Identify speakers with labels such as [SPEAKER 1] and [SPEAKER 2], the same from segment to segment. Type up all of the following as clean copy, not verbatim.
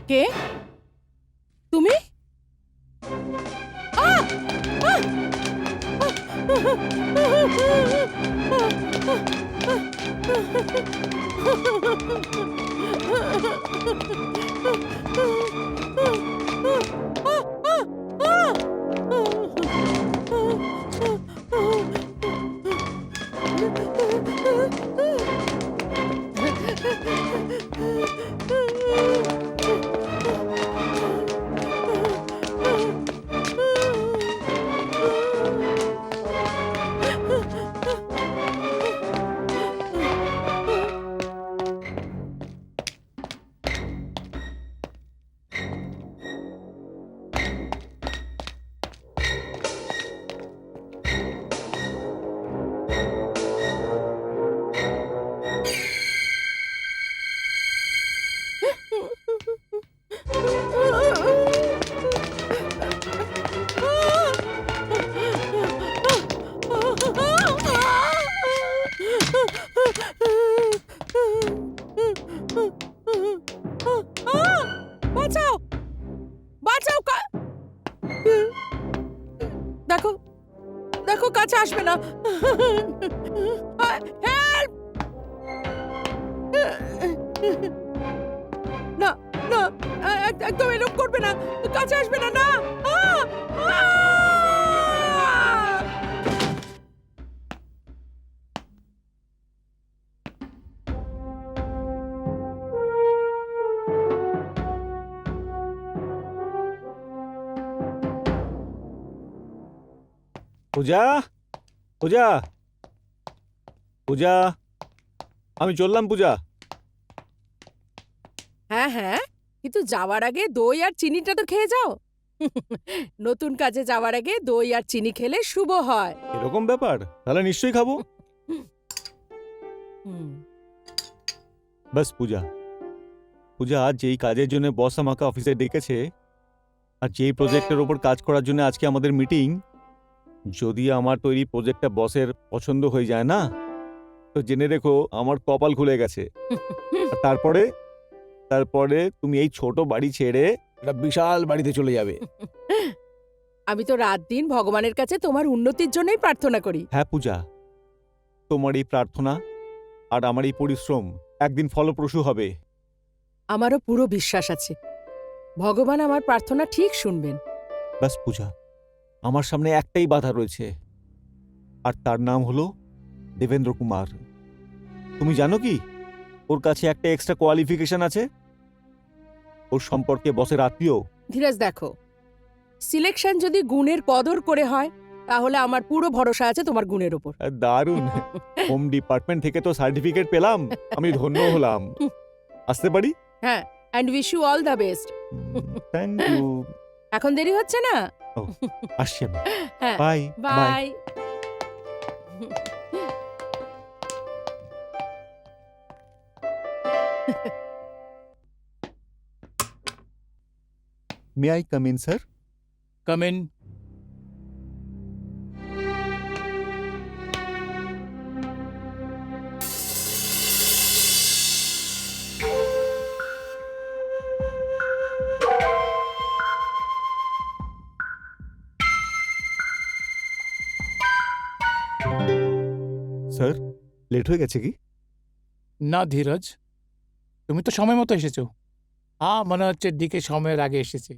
[SPEAKER 1] কে তুমি? আহ! আহ! বাঁচাও, বাঁচাও! দেখো, দেখো, কাছে আসবে না। হেল্প! না, না, একদম এরকম করবে না, কাছে আসবে না। না! আহ! আহ!
[SPEAKER 2] পূজা, পূজা, পূজা, আমি চললাম পূজা।
[SPEAKER 1] হ্যাঁ, হ্যাঁ, কিন্তু যাওয়ার আগে দই আর চিনিটা তো খেয়ে যাও। নতুন কাজে যাওয়ার আগে দই আর চিনি খেলে শুভ হয়।
[SPEAKER 2] এরকম ব্যাপার? তাহলে নিশ্চয়ই খাবো।
[SPEAKER 1] হুম।
[SPEAKER 2] বাস পূজা, পূজা, আজ যেই কাজের জন্য বস আমাকে অফিসে ডেকেছে আর যেই প্রজেক্টের ওপর কাজ করার জন্য আজকে আমাদের মিটিং, যদি আমার তৈরি প্রজেক্টটা বসের পছন্দ হয়ে যায় না, তো জেনে রেখো আমার কপাল খুলে গেছে। আর তারপরে তারপরে তুমি এই ছোট বাড়ি ছেড়ে একটা বিশাল বাড়িতে চলে যাবে।
[SPEAKER 1] আমি তো রাত দিন ভগবানের কাছে তোমার উন্নতির জন্যই প্রার্থনা করি।
[SPEAKER 2] হ্যাঁ পূজা, তোমার এই প্রার্থনা আর আমার এই পরিশ্রম একদিন ফলপ্রসূ হবে।
[SPEAKER 1] আমারও পুরো বিশ্বাস আছে ভগবান আমার প্রার্থনা ঠিক শুনবেন।
[SPEAKER 2] ব্যাস পূজা, আমার সামনে একটাই বাধা রয়েছে, আর তার নাম হলো দেবেন্দ্র কুমার। তুমি জানো কি, ওর কাছে একটা এক্সট্রা কোয়ালিফিকেশন আছে। ওর সম্পর্কে বসের আত্মীয়।
[SPEAKER 1] ধীরাজ, দেখো, সিলেকশন যদি গুণের কদর করে হয় তাহলে আমার পুরো ভরসা আছে তোমার গুণের উপর।
[SPEAKER 2] দারুণ! হোম ডিপার্টমেন্ট থেকে তো সার্টিফিকেট পেলাম, আমি ধন্য হলাম। আসতে পারি?
[SPEAKER 1] হ্যাঁ, and wish you all the best.
[SPEAKER 2] Thank you.
[SPEAKER 1] এখন দেরি হচ্ছে না?
[SPEAKER 2] আসছি আমি।
[SPEAKER 1] হ্যাঁ,
[SPEAKER 2] bye
[SPEAKER 1] bye.
[SPEAKER 2] May I come in sir?
[SPEAKER 3] Come in.
[SPEAKER 2] Sir, late হয়ে গেছে কি?
[SPEAKER 3] না ধীরজ, তুমি তো সময় মতো এসেছো। মনে হচ্ছে ডিকে সময়ের আগে এসেছে।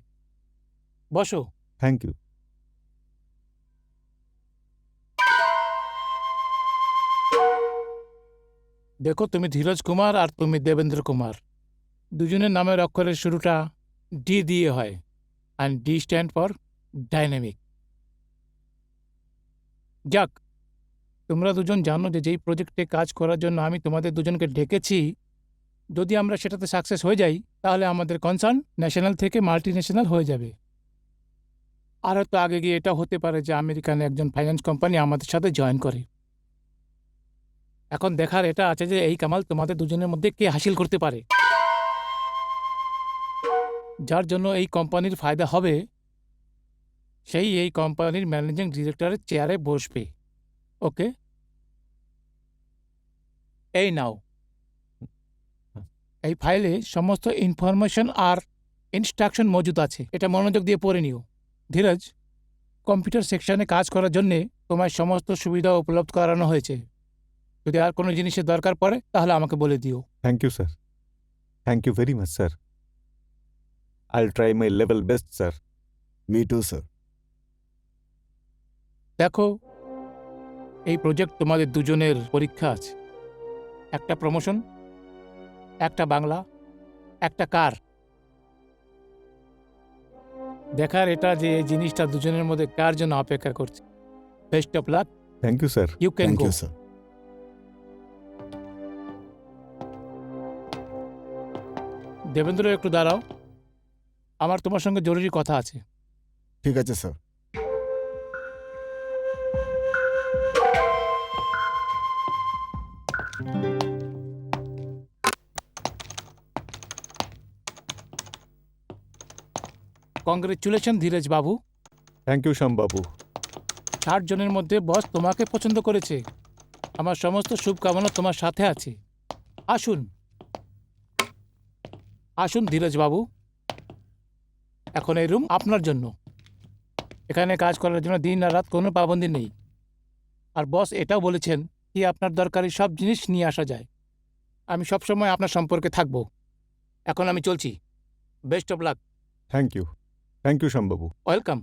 [SPEAKER 3] বসো।
[SPEAKER 2] Thank you.
[SPEAKER 3] দেখো, তুমি ধীরজ কুমার আর তুমি দেবেন্দ্র কুমার, দুজনের নামের অক্ষরের শুরুটা ডি দিয়ে হয়, and D stand for dynamic. যাক, তোমরা দুজন জানো যে যেই প্রজেক্টে কাজ করার জন্য আমি তোমাদের দুজনকে ডেকেছি, যদি আমরা সেটাতে সাকসেস হয়ে যাই তাহলে আমাদের কনসার্ন ন্যাশনাল থেকে মাল্টি ন্যাশনাল হয়ে যাবে। আর হয়তো আগে গিয়ে এটা হতে পারে যে আমেরিকান একজন ফাইন্যান্স কোম্পানি আমাদের সাথে জয়েন করে। এখন দেখার এটা আছে যে এই কামাল তোমাদের দুজনের মধ্যে কে হাসিল করতে পারে, যার জন্য এই কোম্পানির ফায়দা হবে, সেই এই কোম্পানির ম্যানেজিং ডিরেক্টরের চেয়ারে বসবে। ওকে, এই নাও, এই ফাইলে সমস্ত ইনফরমেশন আর ইনস্ট্রাকশন মজুদ আছে, এটা মনোযোগ দিয়ে পড়ে নিও। ধীরজ, কম্পিউটার সেকশনে কাজ করার জন্যে তোমার সমস্ত সুবিধা উপলব্ধ করানো হয়েছে। যদি আর কোনো জিনিসের দরকার পড়ে তাহলে আমাকে বলে দিও।
[SPEAKER 2] Thank you sir, thank you very much sir. I will try my level best sir.
[SPEAKER 4] Me too sir.
[SPEAKER 3] দেখো, এই প্রজেক্ট তোমাদের দুজনের পরীক্ষা আছে। একটা প্রমোশন, একটা বাংলা, একটা কার। দেখার এটা যে এই জিনিসটা দুজনের মধ্যে কার জন্য অপেক্ষা করছে। Best of luck,
[SPEAKER 2] thank you sir.
[SPEAKER 3] You can
[SPEAKER 4] thank
[SPEAKER 3] go.
[SPEAKER 4] You sir.
[SPEAKER 3] Devendra, একটু দাঁড়াও, আমার তোমার সঙ্গে জরুরি কথা আছে।
[SPEAKER 4] ঠিক আছে sir.
[SPEAKER 3] Congratulation Dheeraj Babu.
[SPEAKER 2] Thank you শ্যামবাবু।
[SPEAKER 3] 60 জনের মধ্যে বস তোমাকে পছন্দ করেছে। আমার সমস্ত শুভকামনা তোমার সাথে আছে। আসুন আসুন ধীরজ বাবু, এখন এই রুম আপনার জন্য। এখানে কাজ করার জন্য দিন আর রাত কোনো পাবন্দি নেই। আর বস এটাও বলেছেন কি আপনার দরকারি সব জিনিস নিয়ে আসা যায়। আমি সবসময় আপনার সম্পর্কে থাকব। এখন আমি চলছি। Best of luck.
[SPEAKER 2] Thank you Shyambabu.
[SPEAKER 3] Welcome.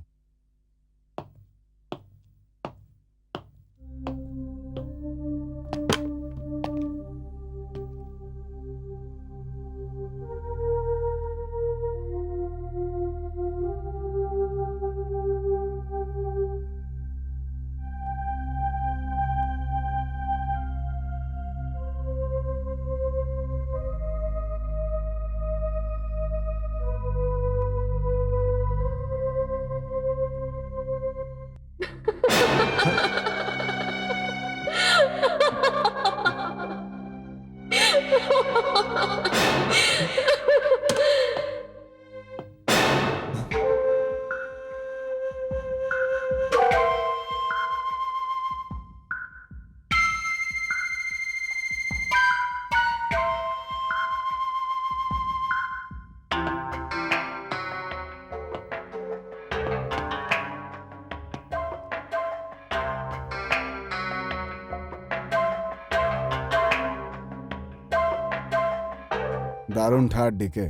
[SPEAKER 4] দারুণ ঠাট ডিকে,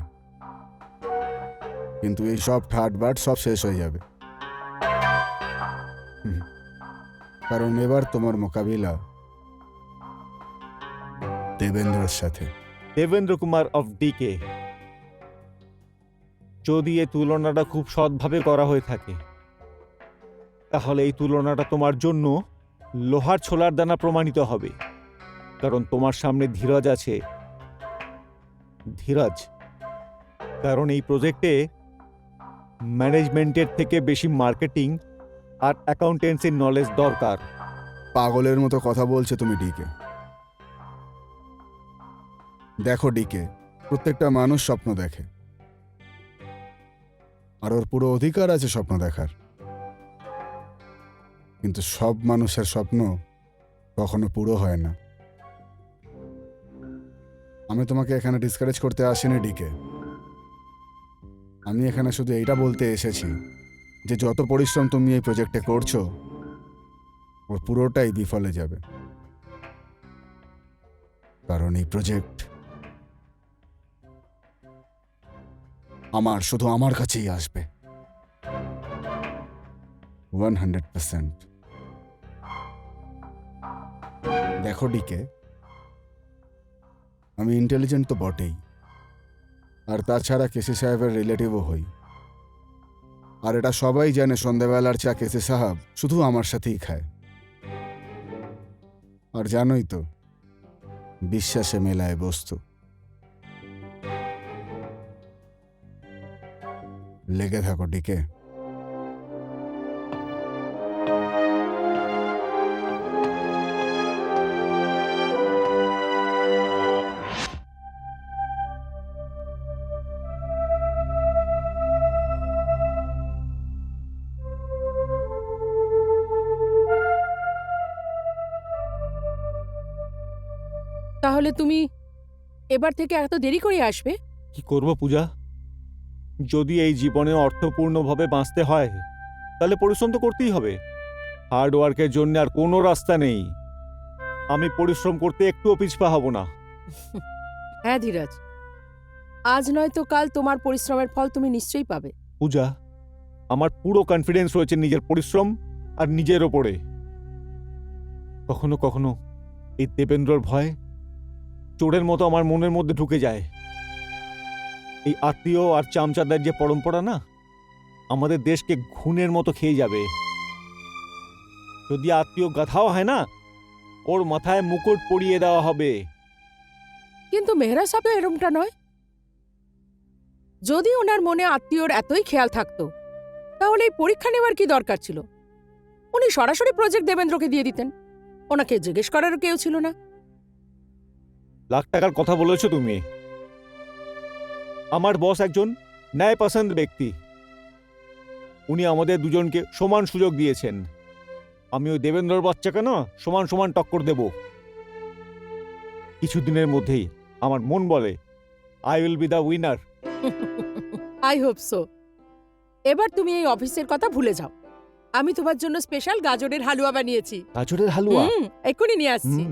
[SPEAKER 4] কিন্তু এই সব ঠাট বাট সব শেষ হয়ে যাবে। কারণ এবার তোমার মোকাবিলা দেবেন্দ্রের সাথে।
[SPEAKER 2] Devendra Kumar of DK. যদি এই তুলনাটা খুব সৎভাবে করা হয়ে থাকে তাহলে এই তুলনাটা তোমার জন্য লোহার ছোলার দানা প্রমাণিত হবে। কারণ তোমার সামনে ধীরজ আছে। ধীরজ, কারণ এই প্রজেক্টে ম্যানেজমেন্টের থেকে বেশি মার্কেটিং আর অ্যাকাউন্টেন্সির নলেজ দরকার।
[SPEAKER 4] পাগলের মতো কথা বলছে তুমি ডিকে। দেখো ডিকে, প্রত্যেকটা মানুষ স্বপ্ন দেখে, আর ওর পুরো অধিকার আছে স্বপ্ন দেখার। কিন্তু সব মানুষের স্বপ্ন কখনো পুরো হয় না। আমি তোমাকে এখানে ডিসকারেজ করতে আসিনি ডিকে। আমি এখানে শুধু এইটা বলতে এসেছি যে যত পরিশ্রম তুমি এই প্রজেক্টে করছো ওর পুরোটাই বিফলে যাবে। কারণ এই প্রজেক্ট শুধু আমার কাছেই আসবে 100%। দেখো ডিকে, আমি ইন্টেলিজেন্ট তো বটেই, আর তাছাড়া কেসি সাহেবের রিলেটিভও হই। আর এটা সবাই জানে সন্ধ্যাবেলার চা কেসি সাহেব শুধু আমার সাথেই খায়। আর জানোই তো, বিশ্বাসে মেলায় বস্তু। লেগে থাকো ডিকে।
[SPEAKER 1] তাহলে তুমি এবার থেকে এত দেরি করে আসবে?
[SPEAKER 2] কি করব পূজা? যদি এই জীবনে অর্থপূর্ণভাবে বাঁচতে হয় তাহলে পরিশ্রম তো করতেই হবে। হার্ড ওয়ার্কের জন্য আর কোনো রাস্তা নেই। আমি পরিশ্রম করতে একটুও পিছপা হব না।
[SPEAKER 1] হ্যাঁ ধীরাজ, আজ নয়তো কাল তোমার পরিশ্রমের ফল তুমি নিশ্চয়ই পাবে।
[SPEAKER 2] পূজা, আমার পুরো কনফিডেন্স রয়েছে নিজের পরিশ্রম আর নিজের ওপরে। কখনো কখনো এই দেবেন্দ্রর ভয় চোরের মতো আমার মনের মধ্যে ঢুকে যায়। এই আত্মীয় আর চামচাদার যে পরম্পরা না, আমাদের দেশকে ঘুণের মতো খেয়ে যাবে। যদি আত্মীয় গাথাও হয় না, ওর মাথায় মুকুট পরিয়ে দেওয়া হবে।
[SPEAKER 1] কিন্তু মেহরা সাহেব তো এরমটা নয়। যদি ওনার মনে আত্মীয়র এতই খেয়াল থাকতো তাহলে এই পরীক্ষা নেওয়ার কি দরকার ছিল? উনি সরাসরি প্রজেক্ট দেবেন্দ্রকে দিয়ে দিতেন, ওনাকে জিজ্ঞেস করারও কেউ ছিল না।
[SPEAKER 2] লাখ টাকার কথা বলেছো তুমি। আমার বস একজন ন্যায়পসন্দ ব্যক্তি। উনি আমাদের দুজনকে সমান সুযোগ দিয়েছেন। আমি ওই দেবেন্দ্রর বাচ্চাকে না সমান সমান টক্কর দেব। কিছুদিনের মধ্যেই আমার মন বলে I will be the winner.
[SPEAKER 1] I hope so. এবার তুমি এই অফিসের কথা ভুলে যাও। আমি তোমার জন্য স্পেশাল গাজরের হালুয়া বানিয়েছি।
[SPEAKER 2] গাজরের হালুয়া?
[SPEAKER 1] এক্ষুনি নিয়ে আসছি।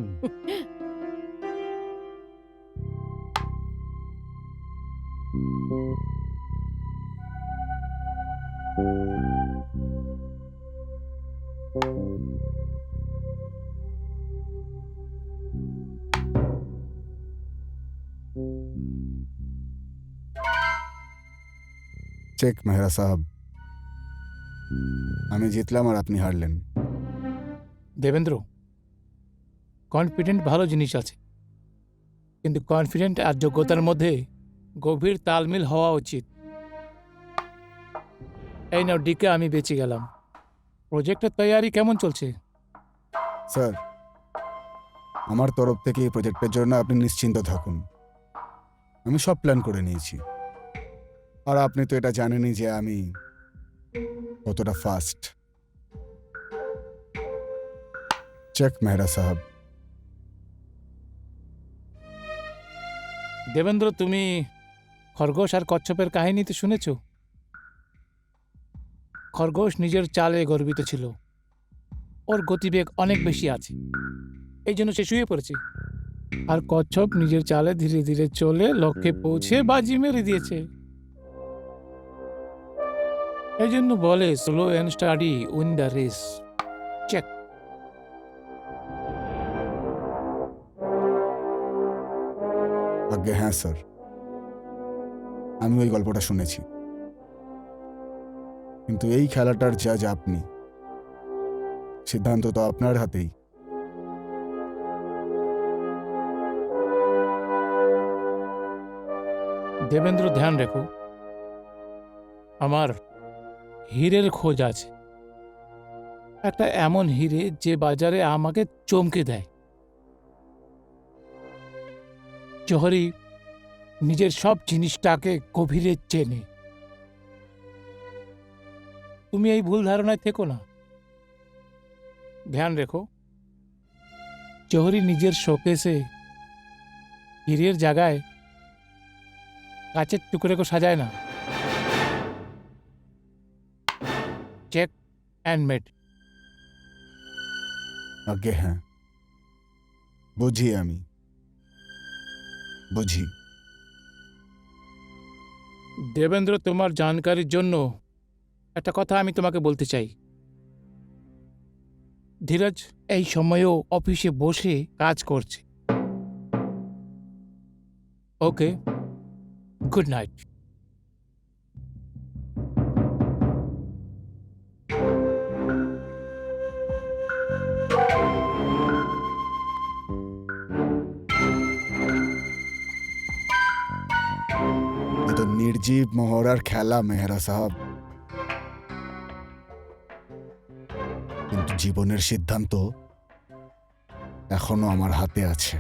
[SPEAKER 4] চেক মেহরা সাহেব, আমি জিতলাম আর আপনি হারলেন।
[SPEAKER 3] দেবেন্দ্র, কনফিডেন্ট ভালো জিনিস আছে, কিন্তু কনফিডেন্ট আর যোগ্যতার মধ্যে গভীর তালমিল হওয়া উচিত। এই নাও ডিকে, আমি বেঁচে গেলাম। প্রজেক্টের তৈয়ারি কেমন চলছে?
[SPEAKER 4] স্যার, আমার তরফ থেকে এই প্রজেক্টের জন্য আপনি নিশ্চিন্ত থাকুন। আমি সব প্ল্যান করে নিয়েছি। আর আপনি তো এটা জানেনই যে আমি কতটা ফাস্ট। চেক মেহরা সাহেব।
[SPEAKER 3] দেবেন্দ্র, তুমি খরগোশ আর কচ্ছপের কাহিনী তো শুনেছ। খরগোশ নিজের চালে গর্বিত ছিল, ওর গতিবেগ অনেক বেশি আছে, এই জন্য সে শুয়ে পড়েছে। আর কচ্ছপ নিজের চালে ধীরে ধীরে চলে লক্ষ্যে পৌঁছে বাজি মেরে দিয়েছে। এই জন্য বলে slow and study win the race. Check.
[SPEAKER 4] আজ্ঞে হ্যাঁ স্যার, আমি ওই গল্পটা শুনেছি। কিন্তু এই খেলাটার জাজ আপনি, সিদ্ধান্ত তো আপনার হাতেই।
[SPEAKER 3] দেবেন্দ্র, ধ্যান রেখো, আমার হীরের খোঁজ আছে। একটা এমন হীরে যে বাজারে আমাকে চমকে দেয়। জহরি নিজের সব জিনিসটাকে গভীরে চেনে। তুমি এই ভুল ধারণায় থেকো না। ধ্যান রেখো, জহরি নিজের শোকেসে হীরের জায়গায় কাচের টুকরোকে সাজায় না। Check and made.
[SPEAKER 4] আজ্ঞে হ্যাঁ, বুঝি, আমি বুঝি।
[SPEAKER 3] দেবেন্দ্র, তোমার জানকারির জন্য একটা কথা আমি তোমাকে বলতে চাই। ধীরজ এই সময়েও অফিসে বসে কাজ করছে। ওকে, গুড নাইট।
[SPEAKER 4] এ তো নির্জীব মহড়ার খেলা মেহরা সাহেব। কিন্তু জীবনের সিদ্ধান্ত এখনো আমার হাতে আছে।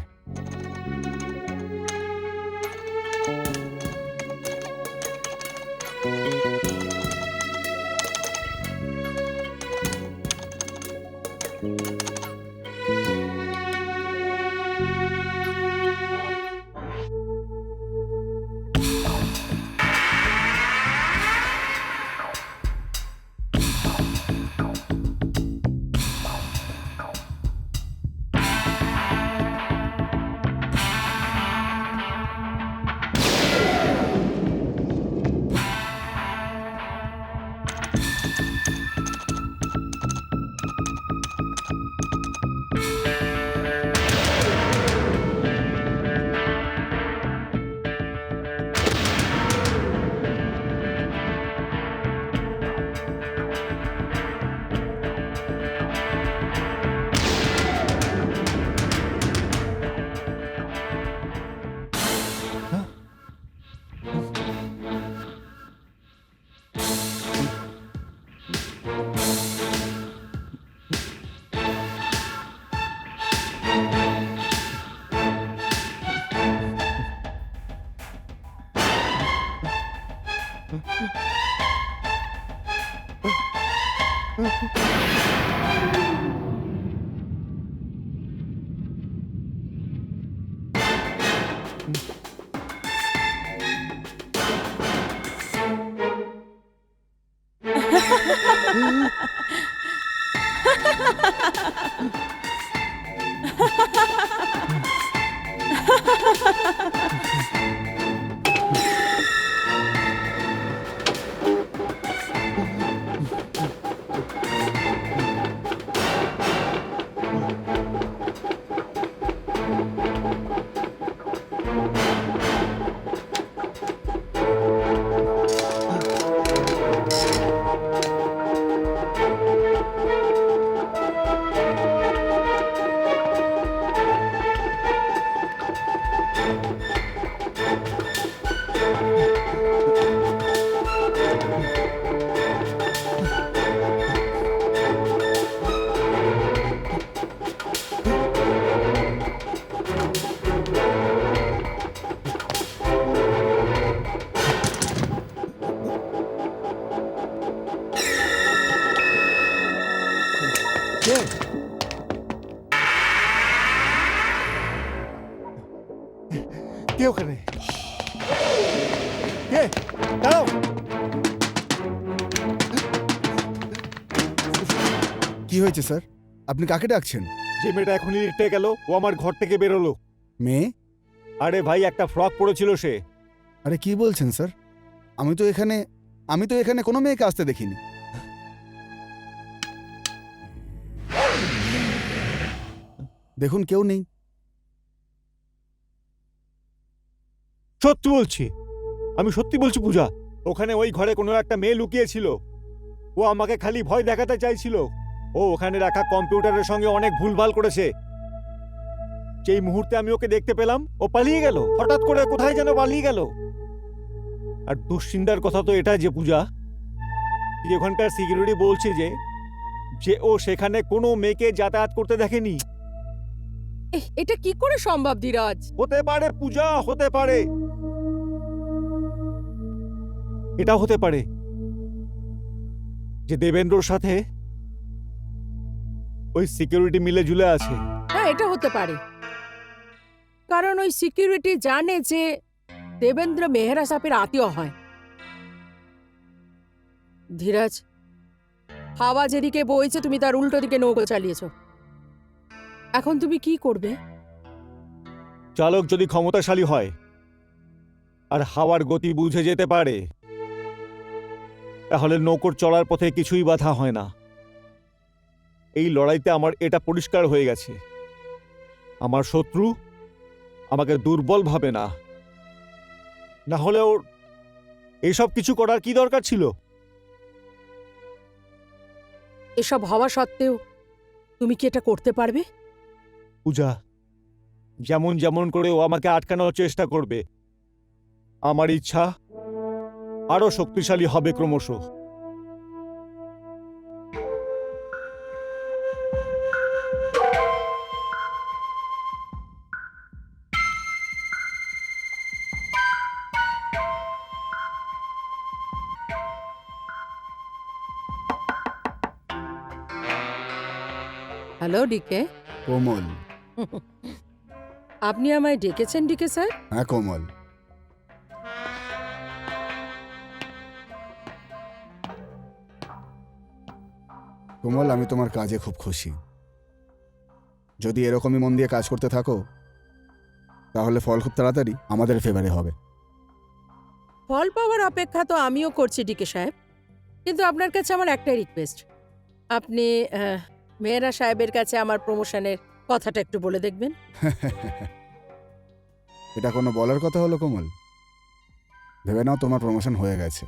[SPEAKER 2] কে? কে ওখানে? কে? দাঁড়াও!
[SPEAKER 4] কি হয়েছে স্যার? আপনি কাকে ডাকছেন?
[SPEAKER 2] যে মেয়েটা এখনই লিফটে গেল, ও আমার ঘর থেকে বেরোলো।
[SPEAKER 4] মেয়ে?
[SPEAKER 2] আরে ভাই, একটা ফ্রক পরেছিল সে।
[SPEAKER 4] আরে কি বলছেন স্যার? আমি তো এখানে কোনো মেয়েকে আসতে দেখিনি। দেখুন, কেউ নেই।
[SPEAKER 2] সত্যি বলছি, আমি সত্যি বলছি পূজা। ওখানে ওই ঘরে কোনো একটা মেয়ে লুকিয়েছিল। ও আমাকে খালি ভয় দেখাতে চাইছিল। ও ওখানে রাখা কম্পিউটারের সঙ্গে অনেক ভুলভাল করেছে। যেই মুহূর্তে আমি ওকে দেখতে পেলাম, ও পালিয়ে গেল। হঠাৎ করে কোথায় যেন পালিয়ে গেল। আর দুশ্চিন্তার কথা তো এটা যে পূজা, যে ওখানকার সিকিউরিটি বলছে যে ও সেখানে কোনো মেয়েকে যাতায়াত করতে দেখেনি।
[SPEAKER 1] এটা কি করে সম্ভব ধীরাজ?
[SPEAKER 2] হতে পারে পূজা, হতে পারে। এটা হতে পারে যে দেবেন্দ্রর সাথে ওই সিকিউরিটি মিলে ঝুলে আছে।
[SPEAKER 1] হ্যাঁ, এটা হতে পারে, কারণ ওই সিকিউরিটি জানে যে দেবেন্দ্র মেহরা সাহেবের আত্মীয় হয়। ধীরাজ, হাওয়া যেদিকে বইছে তুমি তার উল্টো দিকে নৌকো চালিয়েছো। এখন তুমি কি করবে?
[SPEAKER 2] চালক যদি ক্ষমতাশালী হয় আর হাওয়ার গতি বুঝে যেতে পারে, তাহলে নৌকোর চলার পথে কিছুই বাধা হয় না। এই লড়াইতে আমার এটা পরিষ্কার হয়ে গেছে, আমার শত্রু আমাকে দুর্বল ভাবে না। না হলে ওর এইসব কিছু করার কি দরকার ছিল?
[SPEAKER 1] এসব হওয়া সত্ত্বেও তুমি কি এটা করতে পারবে?
[SPEAKER 2] পূজা, যেমন যেমন করে ও আমাকে আটকানোর চেষ্টা করবে, আমার ইচ্ছা আরো শক্তিশালী হবে ক্রমশ।
[SPEAKER 1] Hello DK.
[SPEAKER 4] কোমল।
[SPEAKER 1] আপনি আমায় ডেকেছেন ডিকে স্যার?
[SPEAKER 4] হ্যাঁ কোমল। কোমল, আমি তোমার কাজে খুব খুশি। যদি এরকমই মন দিয়ে কাজ করতে থাকো, তাহলে ফল খুব তাড়াতাড়ি আমাদের ফেভারে হবে।
[SPEAKER 1] ফল পাওয়ার অপেক্ষা তো আমিও করছি ডিকে সাহেব, কিন্তু আপনার কাছে আমার একটাই রিকোয়েস্ট, আপনি মেহরা সাহেবের কাছে আমার প্রমোশনের কথাটা একটু বলে দেখবেন।
[SPEAKER 4] এটা কোনো বলার কথা হলো কোমল? ভেবে নাও তোমার প্রমোশন হয়ে গেছে।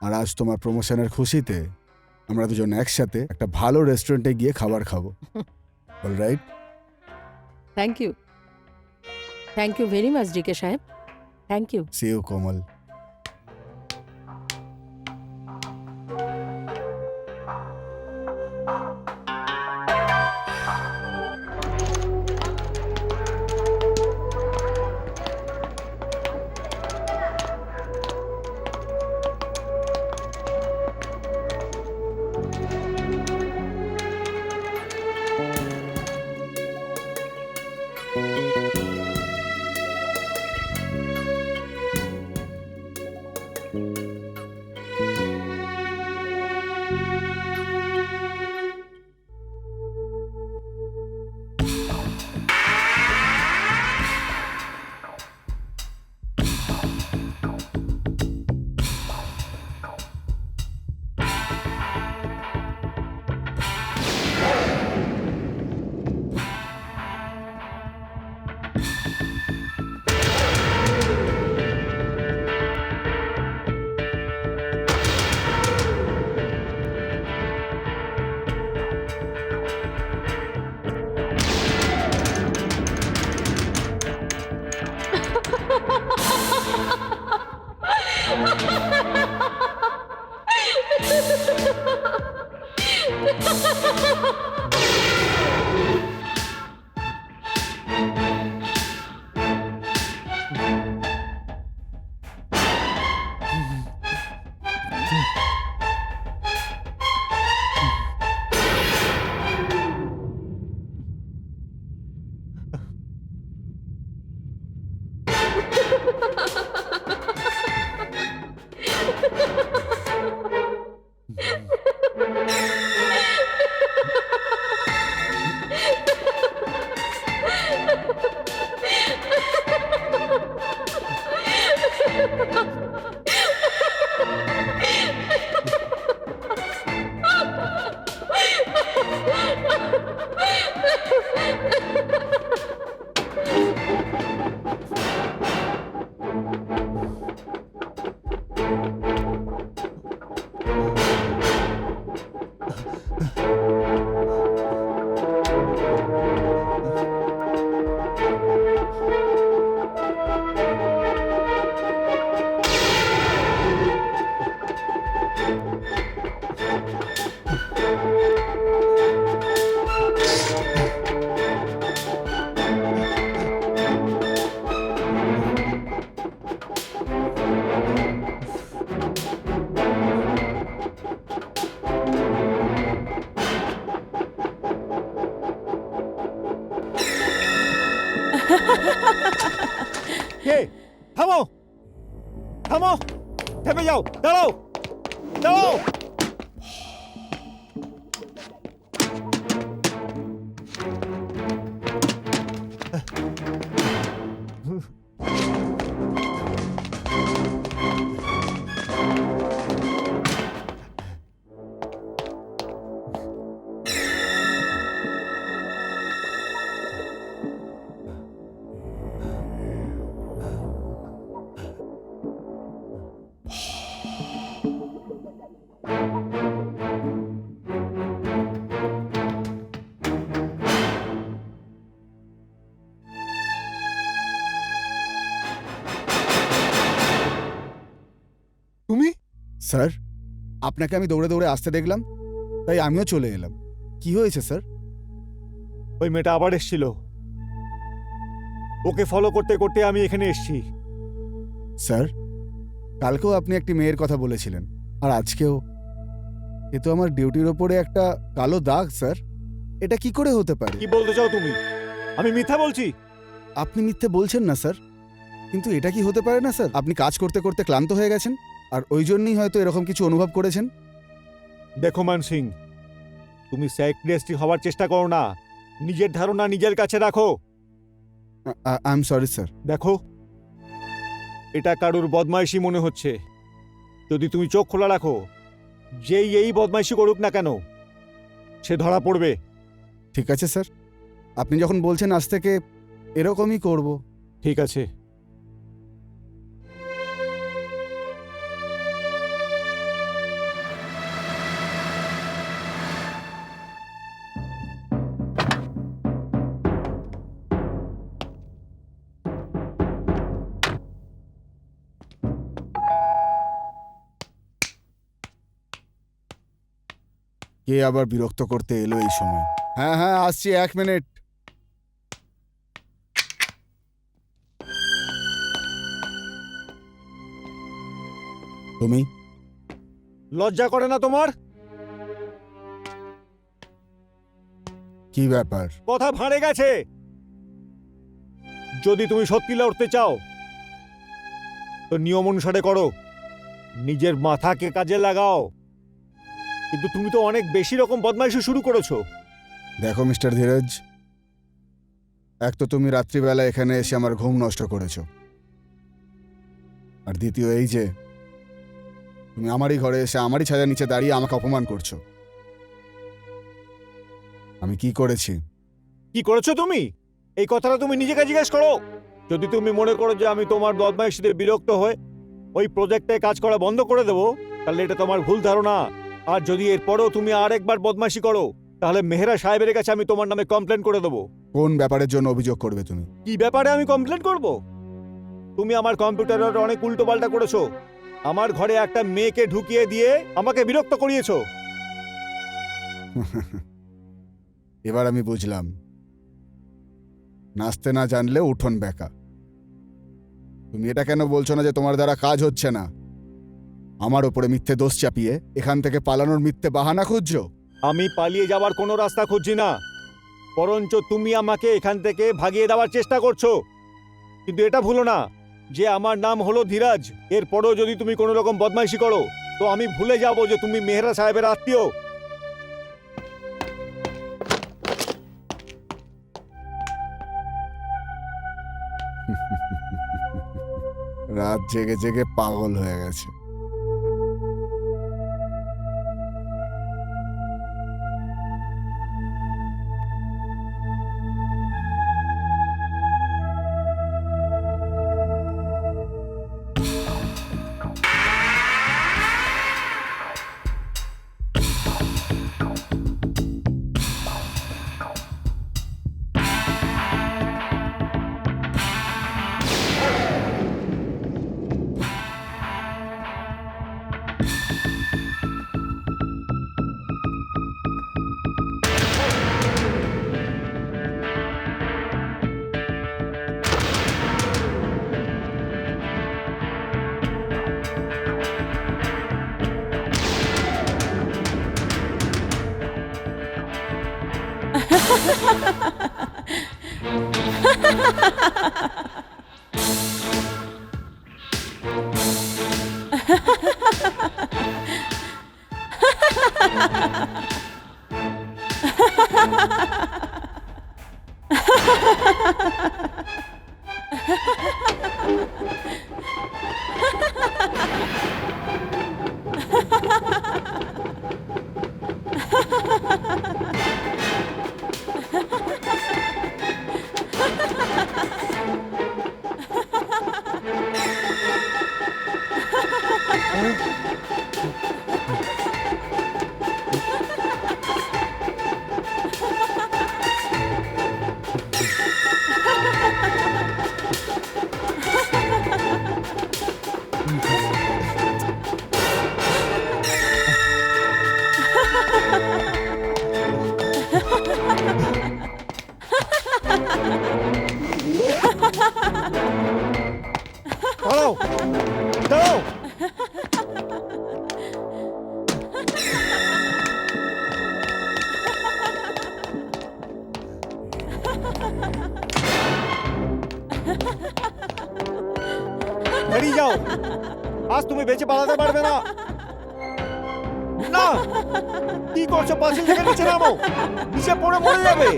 [SPEAKER 4] আর আজ তোমার প্রমোশনের খুশিতে আমরা দুজন একসাথে একটা ভালো রেস্টুরেন্টে গিয়ে খাবার খাবো। Alright?
[SPEAKER 1] Thank you very much DK সাহেব, thank you.
[SPEAKER 4] See you Komal.
[SPEAKER 2] কে? থামো, থামো, থেমে যাও, দাঁড়াও, দাঁড়াও। তুমি?
[SPEAKER 4] স্যার, আপনাকে আমি দৌড়ে দৌড়ে আসতে দেখলাম, তাই আমিও চলে এলাম। কি হয়েছে স্যার?
[SPEAKER 2] ওই মেয়েটা আবার এসেছিল, ওকে ফলো করতে করতে আমি এখানে এসেছি।
[SPEAKER 4] স্যার, কালকেও আপনি একটি মেয়ের কথা বলেছিলেন, আর আজকেও। এ তো আমার ডিউটির ওপরে একটা কালো দাগ স্যার। এটা কি করে হতে পারে?
[SPEAKER 2] কি বলতে চাও তুমি? আমি মিথ্যা বলছি?
[SPEAKER 4] আপনি মিথ্যে বলছেন না স্যার, কিন্তু এটা কি হতে পারে না স্যার? আপনি কাজ করতে করতে ক্লান্ত হয়ে গেছেন, আর ওই জন্যই হয়তো এরকম কিছু অনুভব করেছেন।
[SPEAKER 2] দেখো মান সিং, তুমি সাইকিয়াট্রিস্ট হওয়ার চেষ্টা করো না, নিজের ধারণা নিজের কাছে রাখো।
[SPEAKER 4] I am sorry sir.
[SPEAKER 2] দেখো, এটা কারুর বদমাইশি মনে হচ্ছে। যদি তুমি চোখ খোলা রাখো, যেই এই বদমাইশি করুক না কেন, সে ধরা পড়বে।
[SPEAKER 4] ঠিক আছে স্যার, আপনি যখন বলছেন আজ থেকে এরকমই করব।
[SPEAKER 2] ঠিক আছে।
[SPEAKER 4] কে আবার বিরক্ত করতে এলো এই সময়? হ্যাঁ হ্যাঁ, আসছি, 1 মিনিট। তুমি?
[SPEAKER 2] লজ্জা করে না তোমার?
[SPEAKER 4] কি ব্যাপার?
[SPEAKER 2] কথা ভাঁড়ে গেছে। যদি তুমি সত্যি লড়তে চাও তো নিয়ম অনুসারে করো, নিজের মাথাকে কাজে লাগাও। কিন্তু তুমি তো অনেক বেশি রকম বদমাইশি শুরু করেছো।
[SPEAKER 4] দেখো মিস্টার ধীরজ, এক তো তুমি রাত্রিবেলা এখানে এসে আমার ঘুম নষ্ট করেছো, আর দ্বিতীয় এই যে তুমি আমারই ঘরে এসে আমারই ছাদের নিচে দাঁড়িয়ে আমাকে অপমান করছো। আমি কি করেছি?
[SPEAKER 2] কি করেছো তুমি? এই কথাটা তুমি নিজেকে জিজ্ঞেস করো। যদি তুমি মনে করো যে আমি তোমার বদমাইশিতে বিরক্ত হয়ে ওই প্রজেক্টে কাজ করা বন্ধ করে দেবো, তাহলে এটা তোমার ভুল ধারণা। আর যদি এরপরেও তুমি আরেকবার বদমাইশি করো, তাহলে মেহরা সাহেবের কাছে আমি তোমার নামে কমপ্লেন করে দেবো।
[SPEAKER 4] কোন ব্যাপারের জন্য অভিযোগ করবে তুমি?
[SPEAKER 2] কি ব্যাপারে আমি কমপ্লেন করব? তুমি আমার কম্পিউটারের অনেক উল্টোপাল্টা করেছো, আমার ঘরে একটা মেয়েকে ঢুকিয়ে দিয়ে আমাকে বিরক্ত করিয়েছো।
[SPEAKER 4] এবার আমি বুঝলাম, নাচতে না জানলে উঠোন বেঁকা। তুমি এটা কেন বলছো না যে তোমার দ্বারা কাজ হচ্ছে না? আমার ওপরে মিথ্যে দোষ চাপিয়ে এখান থেকে পালানোর মিথ্যে বাহানা খুঁজছো।
[SPEAKER 2] আমি পালিয়ে যাওয়ার কোনো রাস্তা খুঁজছি না, বরঞ্চ তুমি আমাকে এখান থেকে ভাগিয়ে দেওয়ার চেষ্টা করছো। কিন্তু এটা ভুলো না যে আমার নাম হলো ধীরাজ। এরপরও যদি তুমি কোনো রকম বদমাইশি করো তো আমি ভুলে যাব যে তুমি মেহরা সাহেবের আত্মীয়।
[SPEAKER 4] রাত জেগে জেগে পাগল হয়ে গেছে।
[SPEAKER 2] দাঁড়াও, দাঁড়াও। বেরিয়ে যাও, আজ তুমি বেঁচে পালাতে পারবে না। না, কি করছো? পাঁচিল থেকে নিচে নামো, নিচে পড়ে মরে যাবে।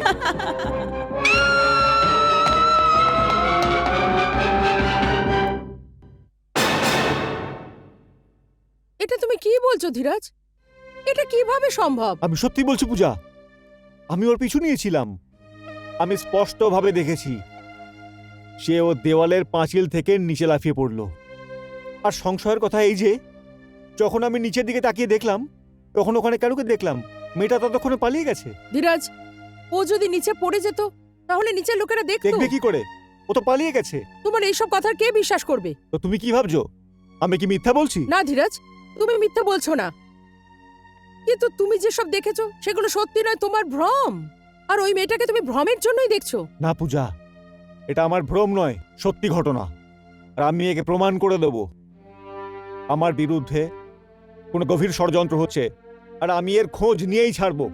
[SPEAKER 1] এটা তুমি কি বলছো ধীরাজ? এটা কিভাবে সম্ভব?
[SPEAKER 2] আমি সত্যি বলছি পূজা, আমি ওর পিছু নিয়েছিলাম। আমি স্পষ্টভাবে দেখেছি সে ও দেওয়ালের পাঁচিল থেকে নিচে লাফিয়ে পড়ল। আর সংশয়ের কথা এই যে যখন আমি নিচের দিকে তাকিয়ে দেখলাম তখন ওখানে কারুকে দেখলাম, মেয়েটা ততক্ষণে পালিয়ে গেছে।
[SPEAKER 1] ধীরাজ, ও যদি নিচে পড়ে যেত তাহলে নিচের লোকেরা দেখতো।
[SPEAKER 2] দেখবে কি করে? ও তো পালিয়ে গেছে।
[SPEAKER 1] তোমার এইসব কথা কে বিশ্বাস করবে?
[SPEAKER 2] তো তুমি কি ভাবছো আমি কি মিথ্যা বলছি?
[SPEAKER 1] না ধীরাজ, তুমি মিথ্যা বলছো না, কিন্তু তুমি যেসব দেখেছো সেগুলো সত্যি নয়, তোমার ভ্রম। আর ওই মেয়েটাকে তুমি ভ্রমের জন্যই দেখছো।
[SPEAKER 2] না পূজা, এটা আমার ভ্রম নয়, সত্যি ঘটনা। আর আমি একে প্রমাণ করে দেব। আমার বিরুদ্ধে কোনো গভীর ষড়যন্ত্র হচ্ছে আর আমি এর খোঁজ নিয়েই ছাড়বো।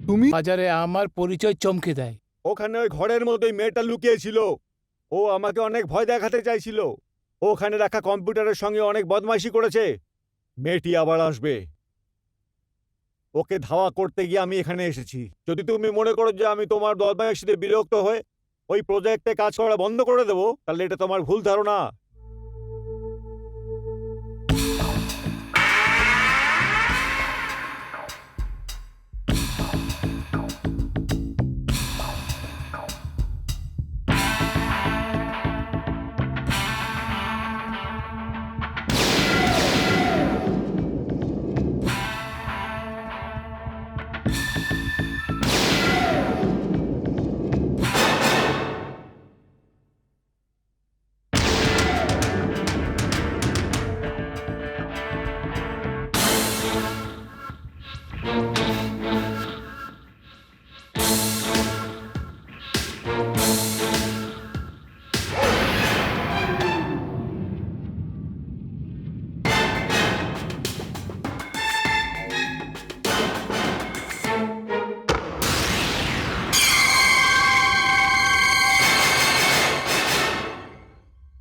[SPEAKER 2] তুমি
[SPEAKER 3] বাজারে আমার পরিচয় চমকে দেয়।
[SPEAKER 2] ওখানে ওই ঘরের মধ্যেই মেয়েটা লুকিয়েছিল। ও আমাকে অনেক ভয় দেখাতে চাইছিল। ও ওখানে রাখা কম্পিউটারের সঙ্গে অনেক বদমাইশি করেছে। মেয়েটি আবার আসবে। ওকে ধাওয়া করতে গিয়ে আমি এখানে এসেছি। যদি তুমি মনে করো যে আমি তোমার বদমাইশিতে বিরক্ত হয়ে ওই প্রজেক্টে কাজ করা বন্ধ করে দেবো, তাহলে এটা তোমার ভুল ধারণা।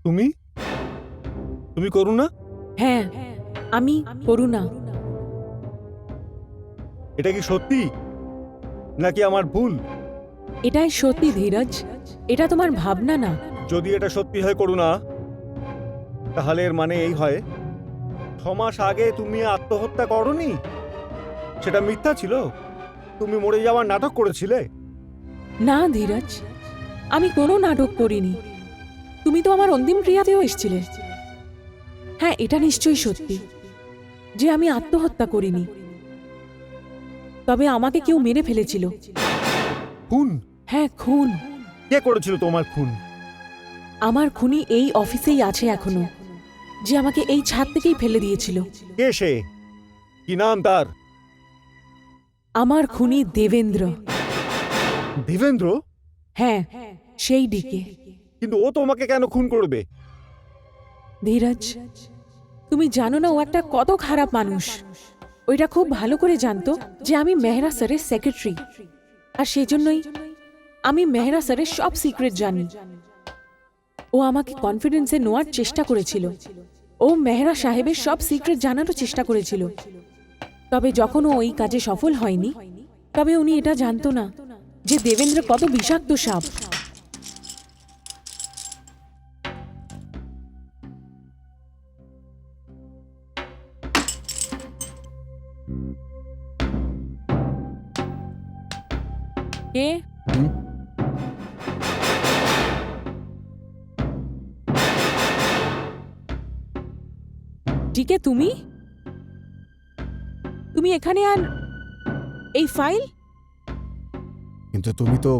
[SPEAKER 2] তুমি তুমি করুণা?
[SPEAKER 5] হ্যাঁ, আমি করুণা।
[SPEAKER 2] এটা কি সত্যি নাকি আমার ভুল?
[SPEAKER 5] এটাই সত্যি ধীরজ, এটা তোমার ভাবনা না।
[SPEAKER 2] যদি এটা সত্যি হয় করুণা, তাহলে এর মানে এই হয় 6 মাস আগে তুমি আত্মহত্যা করনি? সেটা মিথ্যা ছিল? তুমি মরে যাওয়ার নাটক করেছিলে?
[SPEAKER 5] না ধীরজ, আমি কোনো নাটক করিনি। তুমি তো আমার অন্তিম ক্রিয়াতেও এসেছিলে। হ্যাঁ, এটা নিশ্চয়ই সত্যি যে আমি আত্মহত্যা করিনি, তবে আমাকে কেউ মেরে ফেলেছিল।
[SPEAKER 2] খুন?
[SPEAKER 5] হ্যাঁ, খুন।
[SPEAKER 2] কে করেছিল তোমার খুন?
[SPEAKER 5] আমার খুনি এই অফিসেই আছে এখনো, যে আমাকে এই ছাদ থেকেই ফেলে দিয়েছিল।
[SPEAKER 2] কে সে? কি নাম তার?
[SPEAKER 5] আমার খুনি দেবেন্দ্র।
[SPEAKER 2] দেবেন্দ্র?
[SPEAKER 5] হ্যাঁ, সেই ডিকে।
[SPEAKER 2] কিন্তু ও তোমাকে কেন খুন করবে?
[SPEAKER 5] ধীরজ, তুমি জানো না ও একটা কত খারাপ মানুষ। ওইটা খুব ভালো করে জানতো যে আমি মেহরা স্যারের সেক্রেটারি, আর সেজন্যই আমি মেহরা স্যারের সব সিক্রেট জানি। ও আমাকে কনফিডেন্সে নেওয়ার চেষ্টা করেছিল। ও মেহরা সাহেবের সব সিক্রেট জানারও চেষ্টা করেছিল। তবে যখন ও ওই কাজে সফল হয়নি, তবে উনি এটা জানতো না যে দেবেন্দ্র কত বিষাক্ত সাপ। কে?
[SPEAKER 4] হুম?
[SPEAKER 5] ডিকে, তুমি তুমি এখানে? আর এই ফাইল?
[SPEAKER 4] কিন্তু তুমি তো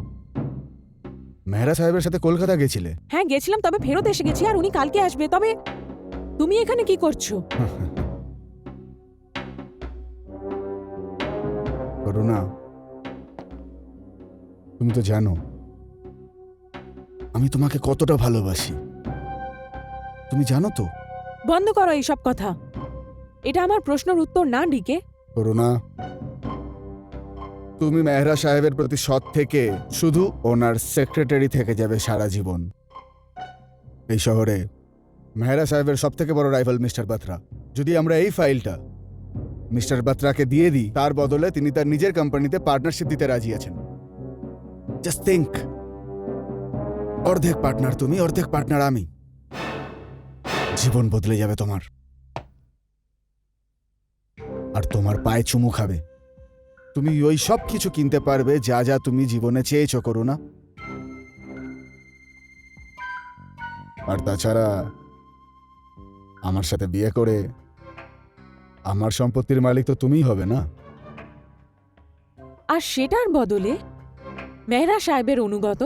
[SPEAKER 4] মেহরা সাহেবের সাথে কলকাতা গেছিলে।
[SPEAKER 5] হ্যাঁ, গেছিলাম, তবে ফেরত এসে গেছি, আর উনি কালকে আসবে। তবে তুমি এখানে কি করছো?
[SPEAKER 4] করুণা, তুমি তো জানো আমি তোমাকে কতটা ভালোবাসি। তুমি জানো তো?
[SPEAKER 5] বন্ধ করো এইসব কথা। এটা আমার প্রশ্নের উত্তর না ডিকে।
[SPEAKER 4] করুণা, তুমি মেহরা সাহেবের প্রতি সৎ থেকে শুধু ওনার সেক্রেটারি থেকে যাবে সারা জীবন। এই শহরে মেহরা সাহেবের সব থেকে বড় রাইভাল মিস্টার বাত্রা। যদি আমরা এই ফাইলটা মিস্টার বাত্রাকে দিয়ে দিই, তার বদলে তিনি তার নিজের কোম্পানিতে পার্টনারশিপ দিতে রাজি আছেন। জাস্ট থিংক, অর্ধেক পার্টনার তুমি, অর্ধেক পার্টনার আমি। জীবন বদলে যাবে তোমার, আর তোমার পায়ে চুমু খাবে। তুমি ওই সব কিছু কিনতে পারবে যা যা তুমি জীবনে চেয়েছো, করো না? আর তাছাড়া আমার সাথে বিয়ে করে আমার সম্পত্তির মালিক তো তুমিই হবে না?
[SPEAKER 5] আর সেটার বদলে মেহরা সাহেবের অনুগত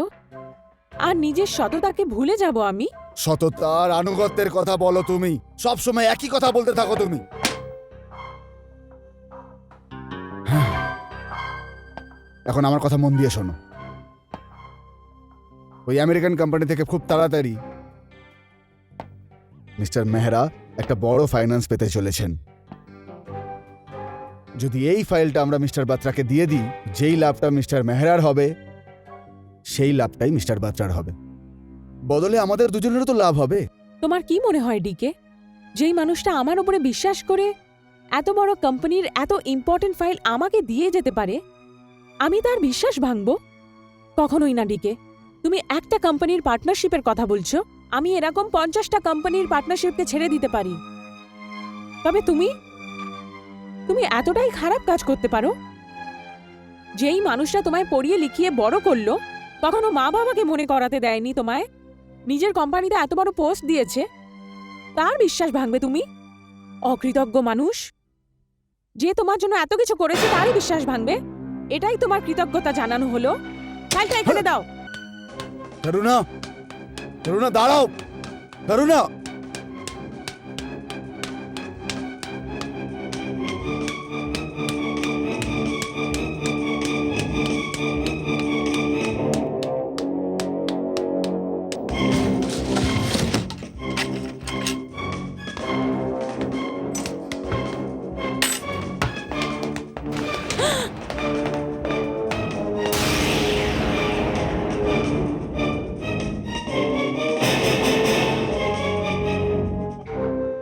[SPEAKER 5] আর নিজের সততাকে ভুলে যাব আমি?
[SPEAKER 4] সততার আনুগত্যের কথা বলো তুমি, সব সময় একই কথা বলতে থাকো তুমি। হ্যাঁ, এখন আমার কথা মন দিয়ে শোনো। ওই আমেরিকান কোম্পানি থেকে খুব তাড়াতাড়ি মিস্টার মেহরা একটা বড় ফাইন্যান্স পেতে চলেছেন। যদি এই ফাইলটা আমরা মিস্টার বাত্রাকে দিয়ে দিই, যেই লাভটা মিস্টার মেহরার হবে সেই লাভটাই মিস্টার বাত্রার হবে। বদলে আমাদের দুজনেরও তো লাভ হবে।
[SPEAKER 5] তোমার কি মনে হয় ডিকে, যেই মানুষটা আমার উপরে বিশ্বাস করে এত বড় কোম্পানির এত ইম্পর্টেন্ট ফাইল আমাকে দিয়ে যেতে পারে, আমি তার বিশ্বাস ভাঙব? কখনোই না ডিকে। তুমি একটা কোম্পানির পার্টনারশিপের কথা বলছো, আমি এরকম 50টা কোম্পানির পার্টনারশিপকে ছেড়ে দিতে পারি। তবে তুমি তুমি এতটাই খারাপ কাজ করতে পারো? যেই মানুষটা তোমায় পড়িয়ে লিখিয়ে বড় করলো, কখনো মা বাবাকে মনে করাতে দেয়নি তোমায়, নিজের কোম্পানিতে এত বড় পোস্ট দিয়েছে, তার বিশ্বাস ভাঙবে তুমি? অকৃতজ্ঞ মানুষ! যে তোমার জন্য এত কিছু করেছে তারই বিশ্বাস ভাঙবে? এটাই তোমার কৃতজ্ঞতা জানানো হলো? ফাইলটা এখানে দাও।
[SPEAKER 4] করুণা, করুণা দাঁড়াও, করুণা।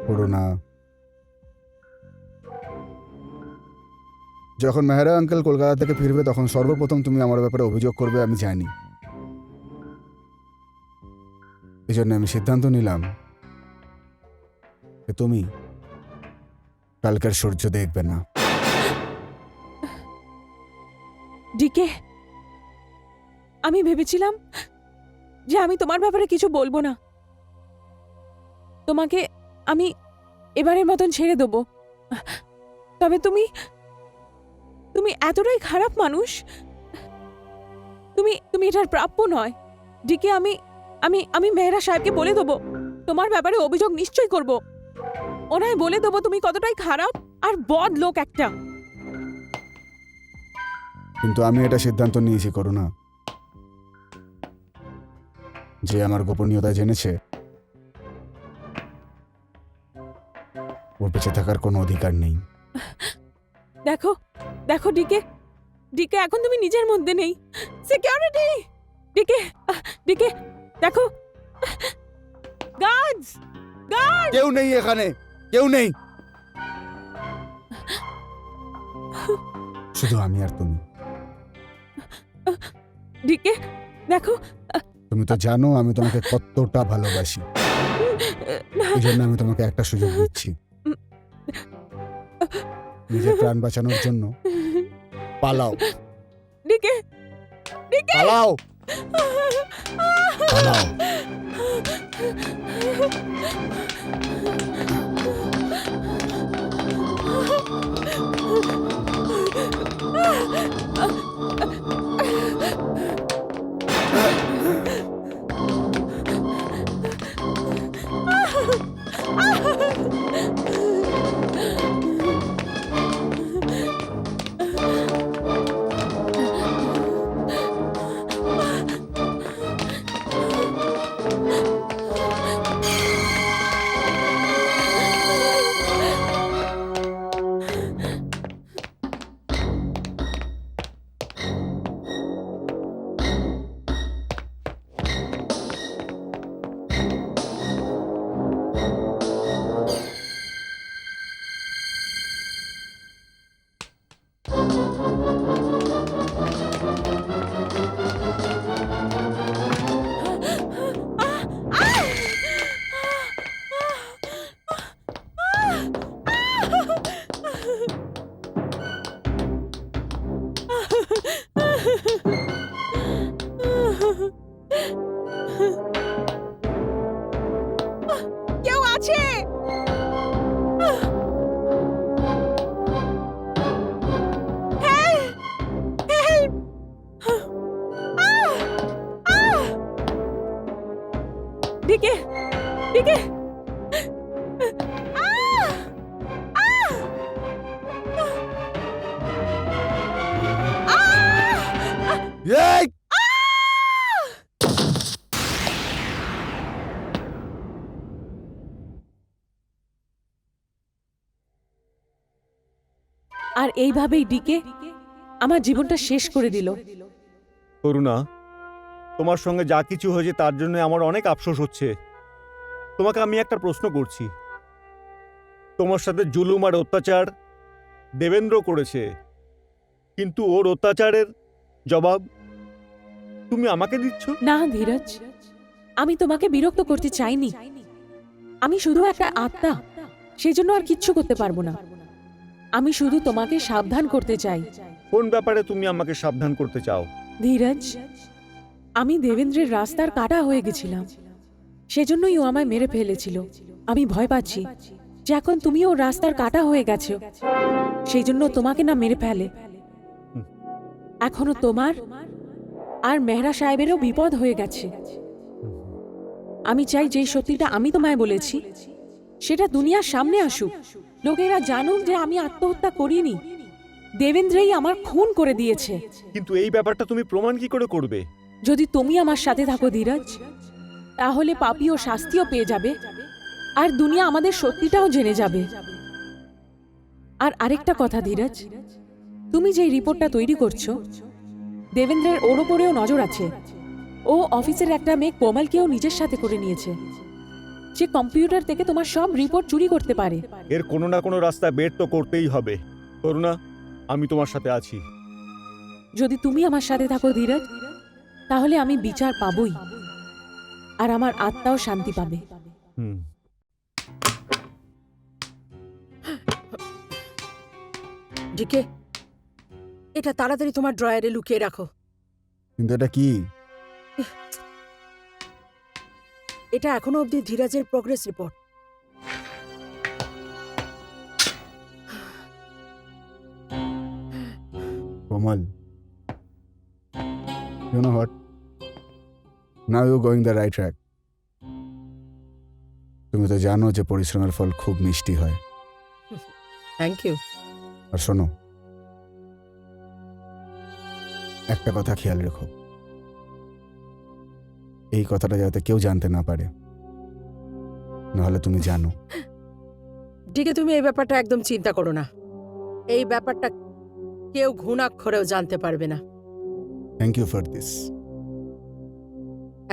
[SPEAKER 4] করুণা, যখন মেহরা আঙ্কেল কলকাতা থেকে ফিরবে তখন সর্বপ্রথম তুমি আমার ব্যাপারে অভিযোগ করবে, আমি জানি। এই জন্য আমি সিদ্ধান্ত নিলাম যে তুমি কালকের সূর্য দেখবে না।
[SPEAKER 5] ডিকে, আমি ভেবেছিলাম যে আমি তোমার ব্যাপারে কিছু বলবো না। তোমাকে আমি এবারের মতন ছেড়ে দেবো। তবে তুমি তুমি এতটাই খারাপ মানুষ, তুমি তুমি এটার প্রাপ্য নয়। ডিকে, আমি আমি আমি মেহরা সাহেবকে বলে দেবো, তোমার ব্যাপারে অভিযোগ নিশ্চয়ই করব। ওনায় বলে দেবো তুমি কতটাই খারাপ আর বদ লোক একটা।
[SPEAKER 4] কিন্তু আমি এটা সিদ্ধান্ত নিয়েছি করুণা, যে আমার গোপনীয়তা জেনেছে ওর বেঁচে থাকার কোনো অধিকার নেই।
[SPEAKER 5] দেখো দেখো ডিকে, ডিকে এখন তুমি নিজের মধ্যে নেই। সিকিউরিটি! ডিকে, ডিকে দেখো, গার্ডস, গার্ড!
[SPEAKER 4] কেউ নেই এখানে, কেউ নেই, শুধু আমি আর তুমি।
[SPEAKER 5] ডিকে দেখো,
[SPEAKER 4] তুমি তো জানো আমি তোমাকে কতটা ভালোবাসি, এই জন্য আমি তোমাকে একটা সুযোগ দিচ্ছি। নিজের প্রাণ বাঁচানোর জন্য পালাও,
[SPEAKER 5] ডিকে, ডিকে!
[SPEAKER 4] পালাও, পালাও।
[SPEAKER 5] কেউ আছে? Help! Help! DK, DK!
[SPEAKER 4] এই!
[SPEAKER 5] আর এইভাবেই ডিকে আমার জীবনটা শেষ করে দিল।
[SPEAKER 2] করুণা, তোমার সঙ্গে যা কিছু হয়েছে তার জন্য আমার অনেক আফসোস হচ্ছে। তোমাকে আমি একটা প্রশ্ন করছি, তোমার সাথে জুলুম আর অত্যাচার দেবেন্দ্র করেছে, কিন্তু ওর অত্যাচারের জবাব তুমি আমাকে দিচ্ছ?
[SPEAKER 5] না ধীরজ, আমি তোমাকে বিরক্ত করতে চাইনি। আমি শুধু একটা আত্মা, সেই জন্য আর কিচ্ছু করতে পারবো না। আমি শুধু তোমাকে সাবধান করতে চাই।
[SPEAKER 2] কোন ব্যাপারে তুমি আমাকে সাবধান করতে চাও?
[SPEAKER 5] ধীরজ, আমি দেবেন্দ্রের রাস্তার কাটা হয়ে গেছিলাম, সেজন্যই ও আমায় মেরে ফেলেছিল। আমি ভয় পাচ্ছি যে এখন তুমিও রাস্তার কাটা হয়ে গেছো, সেই জন্য তোমাকে না মেরে ফেলে। এখনো তোমার আর মেহরা সাহেবেরও বিপদ হয়ে গেছে। আমি চাই যে সত্যিটা আমি তোমায় বলেছি সেটা দুনিয়ার সামনে আসুক। লোকেরা জানুক যে আমি আত্মহত্যা করিনি, দেবেন্দ্রই আমার খুন করে দিয়েছে।
[SPEAKER 2] কিন্তু এই ব্যাপারটা তুমি প্রমাণ কি করে করবে?
[SPEAKER 5] যদি তুমি আমার সাথে থাকো ধীরজ, তাহলে পাপী ও শাস্তিও পেয়ে যাবে, আর দুনিয়া আমাদের সত্যিটাও জেনে যাবে। আর আরেকটা কথা ধীরজ, তুমি যে রিপোর্টটা তৈরি করছো, দেবেন্দ্রের ওর ওপরেও নজর আছে। ও অফিসের একটা মেয়ে কোমলকেও নিজের সাথে করে নিয়েছে, যে কম্পিউটার থেকে তোমার সব রিপোর্ট চুরি করতে পারে।
[SPEAKER 2] এর কোনো না কোনো রাস্তা বের তো করতেই হবে। করুণা, আমি তোমার সাথে আছি।
[SPEAKER 5] যদি তুমি আমার সাথে থাকো ধীরজ, তাহলে আমি বিচার পাবই, আর আমার আত্মাও শান্তি পাবে।
[SPEAKER 2] হুম।
[SPEAKER 1] ডিকে, এটা তাড়াতাড়ি তোমার ড্রয়ারে লুকিয়ে রাখো।
[SPEAKER 4] কিন্তু এটা কি?
[SPEAKER 1] এটা এখনো অবধি ধীরাজের progress report.
[SPEAKER 4] Komal, you know what? Now you're going the right track. তুমি তো জানো যে পরিশ্রমের ফল খুব মিষ্টি হয়।
[SPEAKER 1] Thank you.
[SPEAKER 4] আর শোনো, একটা কথা খেয়াল রেখো, এই কথাটা যাতে কেউ জানতে না পারে, নাহলে তুমি জানো।
[SPEAKER 1] ডিকে, তুমি এই ব্যাপারটা একদম চিন্তা করো না। এই ব্যাপারটা কেউ ঘুণাক্ষরেও জানতে পারবে না।
[SPEAKER 4] Thank you for this.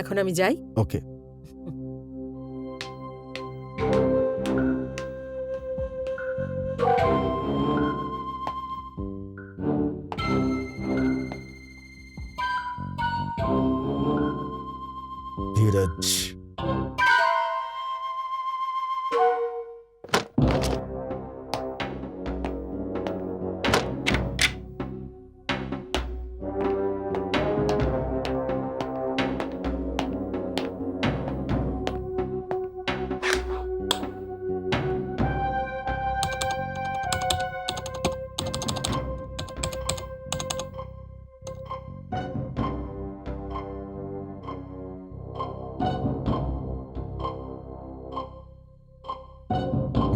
[SPEAKER 1] এখন আমি যাই।
[SPEAKER 4] Okay. Dheeraj,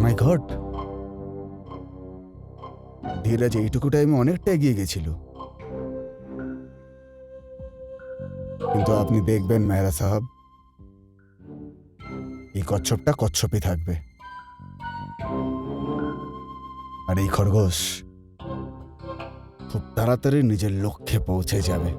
[SPEAKER 4] my god, Dheeraj এইটুকু টাইমে অনেকটা এগিয়ে গেছিল। কিন্তু আপনি দেখবেন মেহরা সাহেব, এই কচ্ছপটা কচ্ছপই থাকবে, আর এই খরগোশ খুব তাড়াতাড়ি নিজের লক্ষ্যে পৌঁছে যাবে।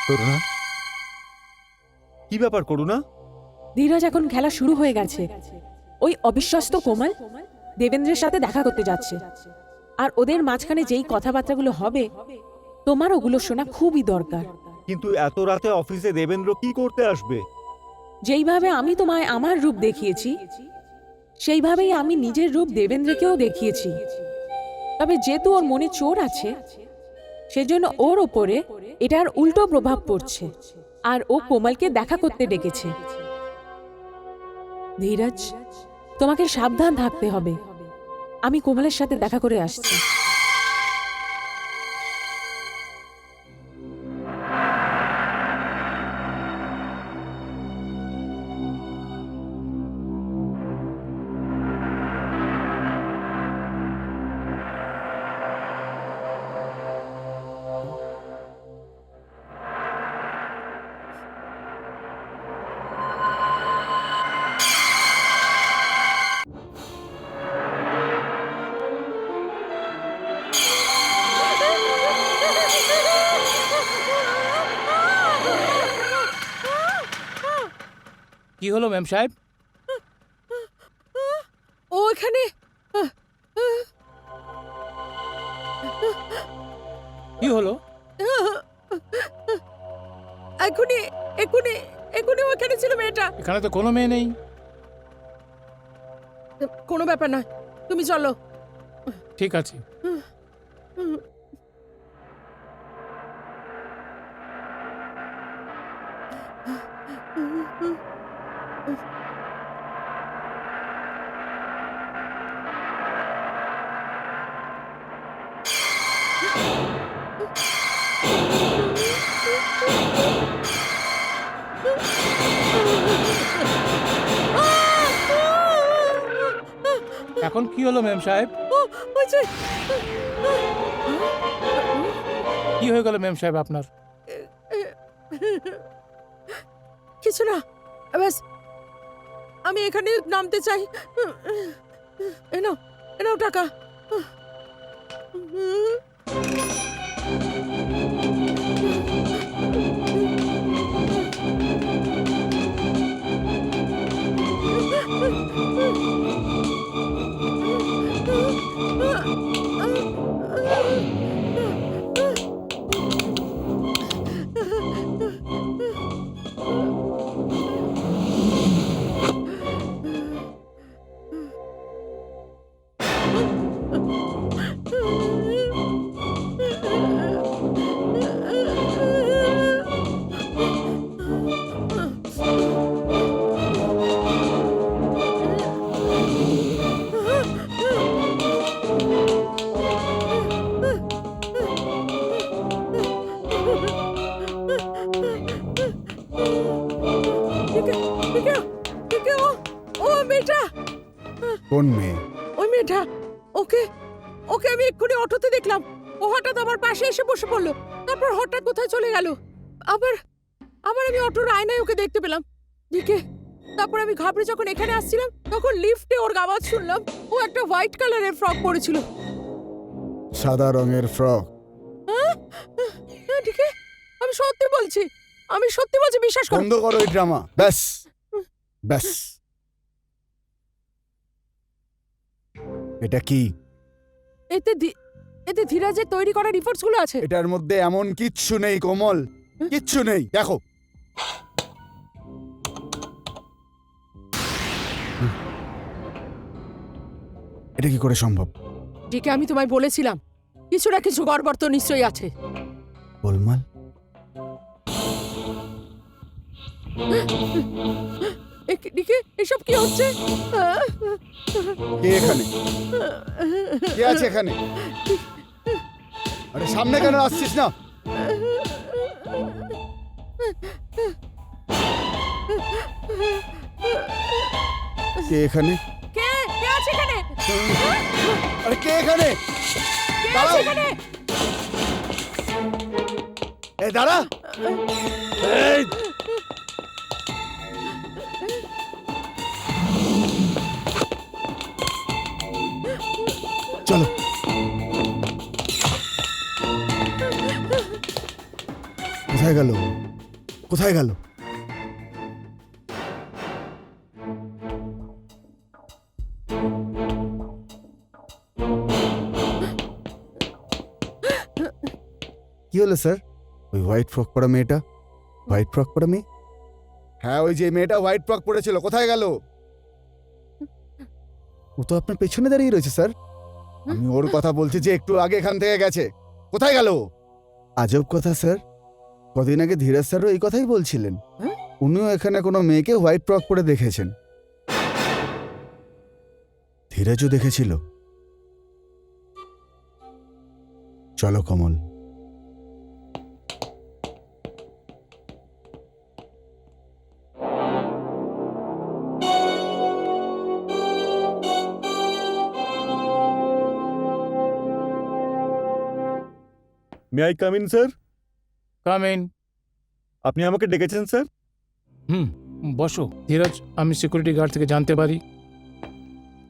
[SPEAKER 2] করুণা, কি ব্যাপার করুণা?
[SPEAKER 5] ধীরাজ এখন খেলা শুরু হয়ে গেছে। ওই অবিশ্বস্ত কোমল দেবেন্দ্রের সাথে দেখা করতে যাচ্ছে, আর ওদের মাঝখানে যেই কথাবার্তাগুলো হবে তোমার ওগুলো শোনা খুবই দরকার।
[SPEAKER 2] কিন্তু এত রাতে অফিসে দেবেন্দ্র কি করতে আসবে?
[SPEAKER 5] যেইভাবে আমি তোমায় আমার রূপ দেখিয়েছি সেইভাবেই আমি নিজের রূপ দেবেন্দ্রকেও দেখিয়েছি। তবে যেহেতু ওর মনে চোর আছে সেজন্য ওর ওপরে এটার উল্টো প্রভাব পড়ছে, আর ও কোমলকে দেখা করতে ডেকেছে। ধীরজ, তোমাকে সাবধান থাকতে হবে। আমি কোমলের সাথে দেখা করে আসছি।
[SPEAKER 3] কি হলো ম্যাম সাহেব?
[SPEAKER 1] ও এখানে
[SPEAKER 3] কি হলো?
[SPEAKER 1] এখনই এখনই এখনই ওখানে ছিল মেয়েটা।
[SPEAKER 3] এখানে তো কোনো মেয়ে নেই।
[SPEAKER 1] কোনো ব্যাপার নয়, তুমি চলো।
[SPEAKER 3] ঠিক আছে। এখন কি হলো ম্যাম সাহেব?
[SPEAKER 1] ওই যে,
[SPEAKER 3] কি হয়ে গেল ম্যাম সাহেব আপনার?
[SPEAKER 1] কিছু না, ব্যাস আমি এখানে নামতে চাই। এনাও এনাও টাকা।
[SPEAKER 4] কোন মেয়ে?
[SPEAKER 1] ওই মেয়েটা, ওকে ওকে আমি এক্ষুনি অটোতে দেখলাম। ও হঠাৎ আমার পাশে এসে বসে পড়লো, তারপর হঠাৎ কোথায় চলে গেল। আবার আবার আমি অটোর আয়নায় ওকে দেখতে পেলাম। দিকে তারপর আমি ঘাবড়ে যখন এখানে আসছিলাম তখন লিফটে ওর আওয়াজ শুনলাম। ও একটা হোয়াইট কালারের ফ্রক পরেছিল।
[SPEAKER 4] সাদা রঙের ফ্রক?
[SPEAKER 1] হ্যাঁ ঠিক, আমি সত্যি বলছি, আমি সত্যি বলছি, বিশ্বাস করো।
[SPEAKER 4] বন্ধ করো এই ড্রামা। ব্যাস ব্যাস। এটা কি?
[SPEAKER 1] এতে ধীরাজের তৈরি করা রিপোর্টস গুলো আছে।
[SPEAKER 4] এটার মধ্যে এমন কিচ্ছু নেই কোমল, কিচ্ছু নেই। দেখো, এটা কি করে সম্ভব?
[SPEAKER 1] দিকে আমি তোমায় বলেছিলাম কিছু না কিছু গড়বড় তো নিশ্চয়ই আছে।
[SPEAKER 4] গোলমাল?
[SPEAKER 1] এদিকে এসব কি হচ্ছে?
[SPEAKER 4] কে এখানে? কে আছে এখানে? আরে সামনে কেন আসছিস না? কে এখানে?
[SPEAKER 1] কে কে আছে এখানে?
[SPEAKER 4] আরে কে এখানে?
[SPEAKER 1] কে
[SPEAKER 4] দাঁড়াও।
[SPEAKER 1] আছে এখানে?
[SPEAKER 4] এই দাঁড়া। এই চলো। কোথায় গেল? কোথায় গেল? কি হলো স্যার? ওই হোয়াইট ফ্রক পরা মেয়েটা? হোয়াইট ফ্রক পরা মেয়ে? হ্যাঁ, ওই যে মেয়েটা হোয়াইট ফ্রক পরেছিল, কোথায় গেল? ও তো আপনার পেছনে দাঁড়িয়ে রয়েছে স্যার। আমি ওর কথা বলছি যে একটু আগে এখান থেকে গেছে। কোথায় গেল? আজব কথা স্যার, কদিন আগে ধীরাজ স্যারও এই কথাই বলছিলেন। উনিও এখানে কোনো মেয়েকে হোয়াইট ফ্রক পরে দেখেছেন। ধীরাজও দেখেছিল। চলো Kamal.
[SPEAKER 2] May I come in sir?
[SPEAKER 3] Come in.
[SPEAKER 2] আপনি আমাকে ডেকেছেন স্যার?
[SPEAKER 3] বসো। ধীরজ, আমি সিকিউরিটি গার্ড থেকে জানতে পারি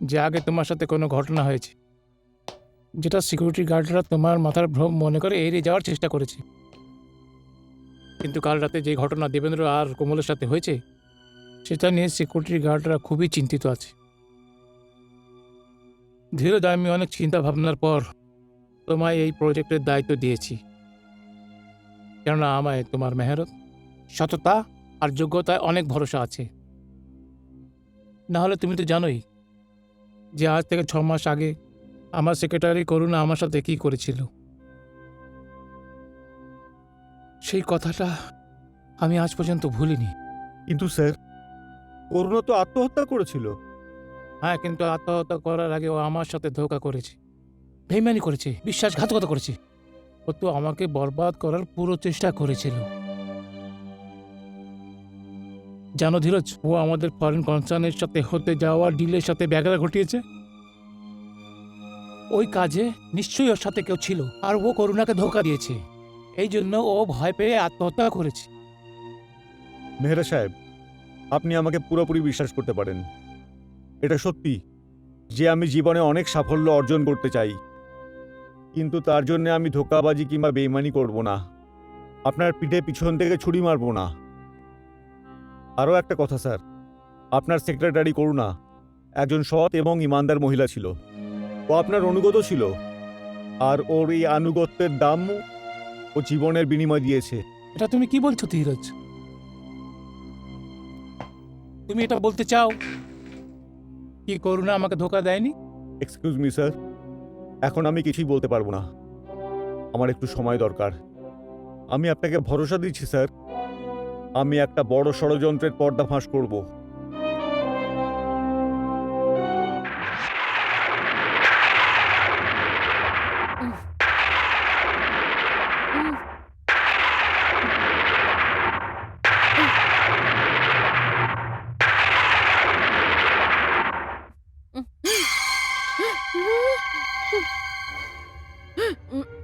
[SPEAKER 3] যে আগে তোমার সাথে কোনো ঘটনা হয়েছে, যেটা সিকিউরিটি গার্ডরা তোমার মাথার ভ্রম মনে করে এড়িয়ে যাওয়ার চেষ্টা করেছে। কিন্তু কাল রাতে যে ঘটনা দেবেন্দ্র আর কোমলের সাথে হয়েছে, সেটা নিয়ে সিকিউরিটি গার্ডরা খুবই চিন্তিত আছে। ধীরজ, আমি অনেক চিন্তা ভাবনার পর তোমায় এই প্রজেক্টের দায়িত্ব দিয়েছি, কেননা আমায় তোমার মেহনত, সততা আর যোগ্যতায় অনেক ভরসা আছে। না হলে তুমি তো জানোই যে আজ থেকে 6 মাস আগে আমার সেক্রেটারি করুণা আমার সাথে কী করেছিল। সেই কথাটা আমি আজ পর্যন্ত ভুলিনি।
[SPEAKER 2] কিন্তু স্যার, করুণা তো আত্মহত্যা করেছিল।
[SPEAKER 3] হ্যাঁ, কিন্তু আত্মহত্যা করার আগে ও আমার সাথে ধোঁকা করেছে, বেইমানি করেছে, বিশ্বাসঘাতকতা করেছে। ও তো আমাকে বরবাদ করার পুরো চেষ্টা করেছিল। জানো ধীরজ, ও আমাদের ফরেন কনসার্নের সাথে হতে যাওয়া ডিলের সাথে ব্যাঘাত ঘটিয়েছে। ওই কাজে নিশ্চয়ই ওর সাথে কেউ ছিল, আর ও করুণাকে ধোঁকা দিয়েছে। এই জন্য ও ভয় পেয়ে আত্মহত্যা করেছে।
[SPEAKER 2] মেহরা সাহেব, আপনি আমাকে পুরোপুরি বিশ্বাস করতে পারেন। এটা সত্যি যে আমি জীবনে অনেক সাফল্য অর্জন করতে চাই, কিন্তু তার জন্য আমি ধোঁকাবাজি কিংবা বেইমানি করব না, আপনার পিঠে পিছন থেকে ছুরি মারব না। আরও একটা কথা স্যার, আপনার সেক্রেটারি করুণা একজন সৎ এবং ইমানদার মহিলা ছিল। ও আপনার অনুগত ছিল, আর ওর এই আনুগত্যের দাম ও জীবনের বিনিময় দিয়েছে।
[SPEAKER 3] এটা তুমি কি বলছো ধীরজ? তুমি এটা বলতে চাও কি করুণা আমাকে ধোঁকা দেয়নি?
[SPEAKER 2] এক্সকিউজ মি স্যার, এখন আমি কিছুই বলতে পারবো না, আমার একটু সময় দরকার। আমি আপনাকে ভরসা দিচ্ছি স্যার, আমি একটা বড় ষড়যন্ত্রের পর্দাফাঁস করব।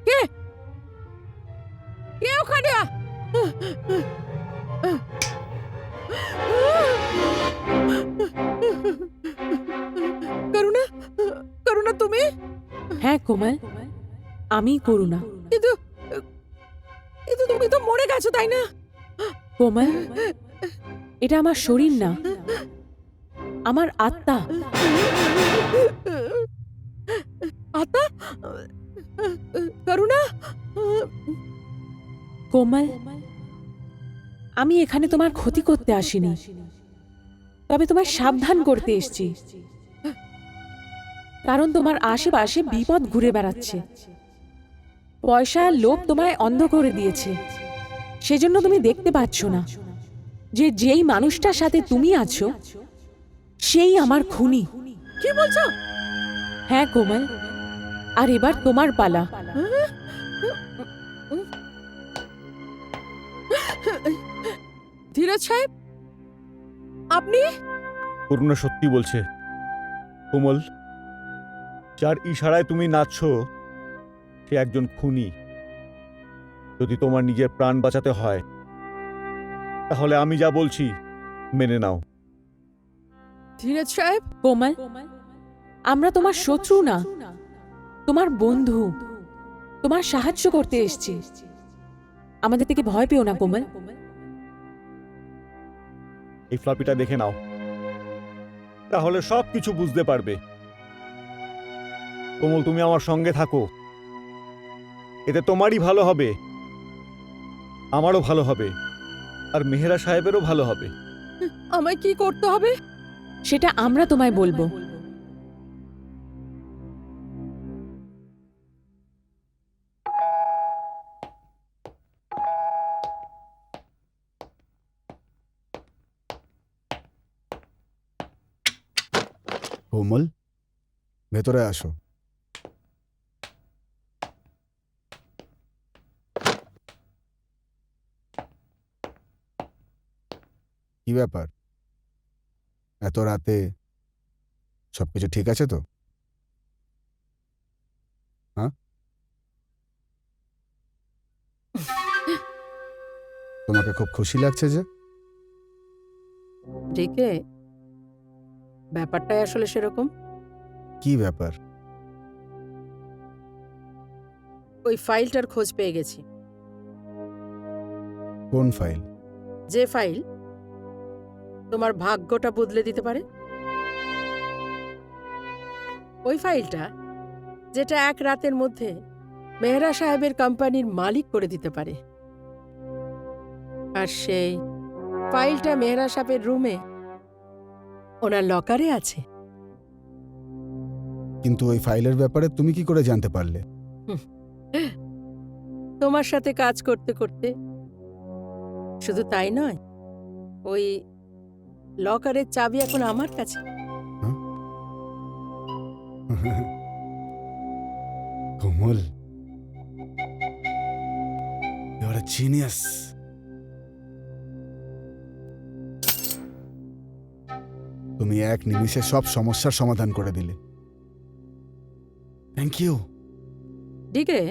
[SPEAKER 1] কে কে ওখানে? করুণা, করুণা তুমি?
[SPEAKER 5] হ্যাঁ কোমল, আমি করুণা।
[SPEAKER 1] কিন্তু কিন্তু তুমি তো মরে গেছো, তাই না?
[SPEAKER 5] কোমল, এটা আমার শরীর না, আমার আত্মা।
[SPEAKER 1] আত্মা? করুণা,
[SPEAKER 5] কোমল, আমি এখানে তোমার ক্ষতি করতে আসিনি, তবে তোমায় সাবধান করতে এসেছি। কারণ তোমার আশেপাশে বিপদ ঘুরে বেড়াচ্ছে। পয়সা আর লোভ তোমায় অন্ধ করে দিয়েছে, সেজন্য তুমি দেখতে পাচ্ছ না। যে যেই মানুষটার সাথে তুমি আছো সেই আমার খুনি।
[SPEAKER 1] কি বলছো?
[SPEAKER 5] হ্যাঁ কোমল, আর এবার তোমার পালা।
[SPEAKER 1] ধীরাজ সাহেব, আপনি?
[SPEAKER 2] পূর্ণ সত্যি বলছে। কোমল, যার ইশারায় তুমি নাচছো সে একজন খুনি। যদি তোমার নিজের প্রাণ বাঁচাতে হয় তাহলে আমি যা বলছি মেনে নাও।
[SPEAKER 1] ধীরাজ সাহেব,
[SPEAKER 5] কোমল, আমরা তোমার শত্রু না, তোমার বন্ধু। তোমার সাহায্য করতে এসেছি। আমাদের থেকে ভয় পেও না কোমল।
[SPEAKER 2] এই ফ্লপিটা দেখে নাও, তাহলে সব কিছু বুঝতে পারবে। কোমল, তুমি আমার সঙ্গে থাকো, এতে তোমারই ভালো হবে, আমারও ভালো হবে, আর মেহেরা সাহেবেরও ভালো হবে।
[SPEAKER 1] আমায় কি করতে হবে?
[SPEAKER 5] সেটা আমরা তোমায় বলবো।
[SPEAKER 4] কোমল, ভেতরে আসো। কি ব্যাপার, এত রাতে সবকিছু ঠিক আছে তো? হ্যাঁ, তোমাকে খুব খুশি লাগছে যে?
[SPEAKER 1] ডিকে, ব্যাপারটাই আসলে সেরকম।
[SPEAKER 4] কি ব্যাপার?
[SPEAKER 1] ওই ফাইলটার খোঁজ পেয়ে গেছি।
[SPEAKER 4] কোন ফাইল?
[SPEAKER 1] যে ফাইল তোমার ভাগ্যটা বদলে দিতে পারে। ওই ফাইলটা যেটা এক রাতের মধ্যে মেহরা সাহেবের কোম্পানির মালিক করে দিতে পারে। আর সেই ফাইলটা মেহরা সাহেবের রুমে ওনার লকারে আছে।
[SPEAKER 4] কিন্তু ওই ফাইলের ব্যাপারে তুমি কি করে জানতে পারলে?
[SPEAKER 1] তোমার সাথে কাজ করতে করতে। শুধু তাই নয়, ওই লকারের চাবি এখন আমার কাছে।
[SPEAKER 4] কোমল, ইউ আর আ জিনিয়াস। তুমি এক নিমিষে সব সমস্যার সমাধান করে দিলে। Thank you.
[SPEAKER 1] ডিকে,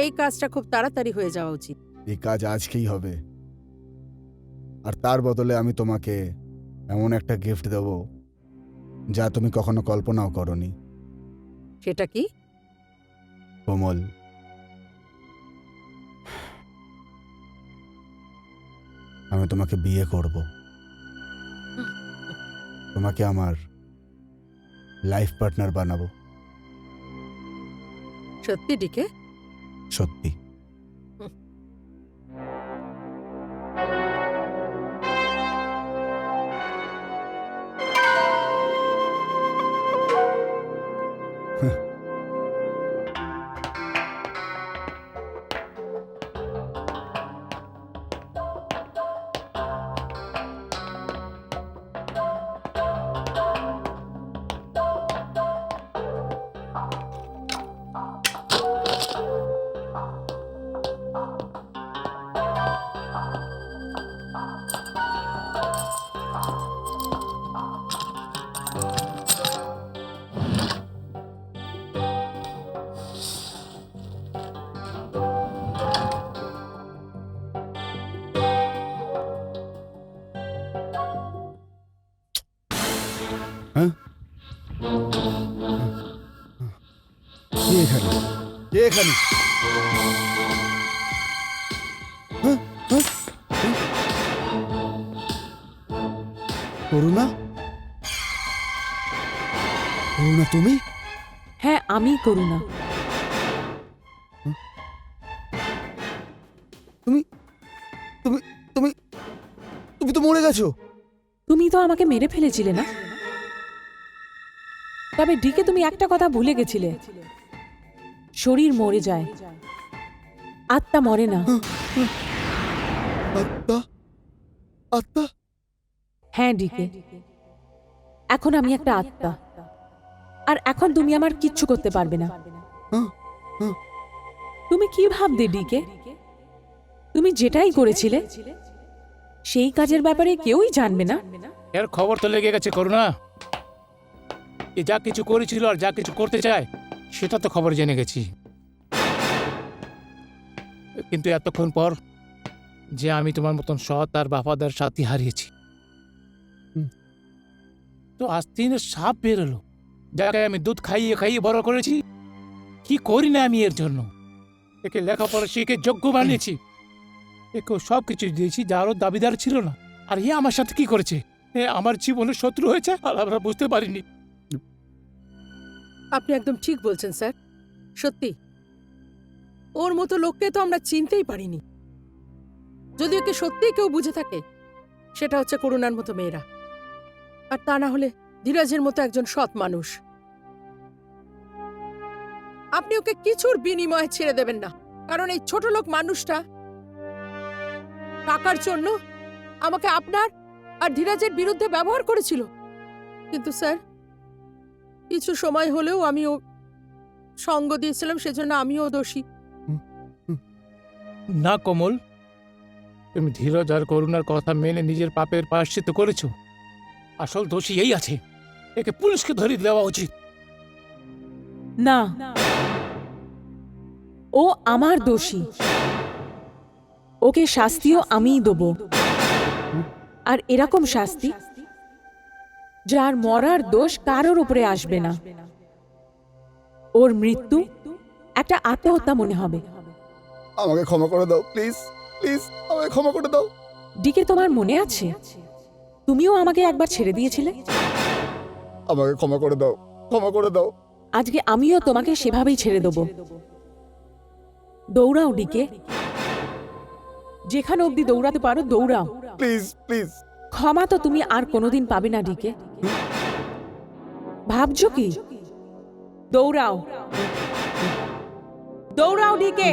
[SPEAKER 1] এই কাজটা খুব তাড়াতাড়ি হয়ে যাওয়া উচিত।
[SPEAKER 4] এই কাজ আজকেই হবে, আর তার বদলে আমি তোমাকে এমন একটা গিফট দেব যা তুমি কখনো কল্পনাও করনি।
[SPEAKER 1] সেটা কি?
[SPEAKER 4] কোমল, আমি তোমাকে বিয়ে করব। তোমাকে আমার লাইফ পার্টনার বানাবো।
[SPEAKER 1] সত্যি ডিকে?
[SPEAKER 4] সত্যি। হ্যাঁ, কে এখানে? কে এখানে? হ্যাঁ, হ্যাঁ, হ্যাঁ। করুণা? করুণা তুমি?
[SPEAKER 5] হ্যাঁ, আমি করুণা।
[SPEAKER 4] তুমি তুমি তুমি তুমি তো মরে গেছো।
[SPEAKER 5] তুমি তো আমাকে মেরে ফেলেছিলে না? তবে ডিকে, তুমি একটা কথা ভুলে গেছিলে। শরীর মরে যায়, আত্মা মরে না।
[SPEAKER 4] আত্মা? আত্মা?
[SPEAKER 5] হ্যাঁ ডিকে, এখন আমি একটা আত্মা, আর এখন তুমি আমার কিচ্ছু করতে পারবে না।
[SPEAKER 4] হ্যাঁ, হ্যাঁ।
[SPEAKER 5] তুমি কি ভাবতে ডিকে? তুমি যেটাই করেছিলে সেই কাজের ব্যাপারে কেউই জানবে না।
[SPEAKER 3] এর খবর তো লেগে গেছে করুণা। এ যা কিছু করেছিল আর যা কিছু করতে চায় সেটা তো খবর জেনে গেছি। কিন্তু এতক্ষণ পর যে আমি তোমার মতন সৎ আর বাফাদার সাথী হারিয়েছি, তো আস্তিনের সাপ বেরোলো, যাকে আমি দুধ খাইয়ে খাইয়ে বড় করেছি। কি করি না আমি এর জন্য? একে লেখাপড়া শিখে যোগ্য বানিয়েছি, একেও সব কিছু দিয়েছি যারও দাবিদার ছিল না। আর এ আমার সাথে কি করেছে? এ আমার জীবনের শত্রু হয়েছে আর আমরা বুঝতে পারিনি।
[SPEAKER 1] আপনি একদম ঠিক বলছেন স্যার। সত্যি ওর মতো লোককে তো আমরা চিনতেই পারিনি। যদি ওকে সত্যিই কেউ বুঝে থাকে সেটা হচ্ছে করুণার মতো মেয়েরা, আর তা না হলে ধীরাজের মতো একজন সৎ মানুষ। আপনি ওকে কিছুর বিনিময়ে ছেড়ে দেবেন না, কারণ এই ছোট লোক মানুষটা টাকার জন্য আমাকে আপনার আর ধীরাজের বিরুদ্ধে ব্যবহার করেছিল। কিন্তু স্যার, কিছু সময় হলেও আমি ও সঙ্গ দিয়েছিলাম, সেজন্য আমিও দোষী।
[SPEAKER 3] না কমল, তুমি ধীরজ আর করুণার কথা মেনে নিজের পাপের প্রায়শ্চিত্ত করেছো। আসল দোষী এই আছে, একে পুলিশকে ধরে দেওয়া উচিত।
[SPEAKER 5] না, ও আমার দোষী, ওকে শাস্তিও আমিই দেব। আর এরকম শাস্তি যার মরার দোষ কারোর উপরে আসবে না। ওর মৃত্যু একটা আত্মহত্যা মনে হবে।
[SPEAKER 4] আমাকে ক্ষমা করে দাও প্লিজ, প্লিজ আমাকে ক্ষমা করে দাও।
[SPEAKER 5] ডিকে, তোমার মনে আছে তুমিও আমাকে একবার ছেড়ে দিয়েছিলে?
[SPEAKER 4] আমাকে ক্ষমা করে দাও, ক্ষমা করে দাও।
[SPEAKER 5] আজকে আমিও তোমাকে সেভাবেই ছেড়ে দেব। দৌড়াও ডিকে, যেখানে অবধি দৌড়াতে পারো দৌড়াও।
[SPEAKER 4] Please please.
[SPEAKER 5] ক্ষমা তো তুমি আর কোনোদিন পাবে না ডিকে। ভাবছো কি? দৌড়াও, দৌড়াও ডিকে।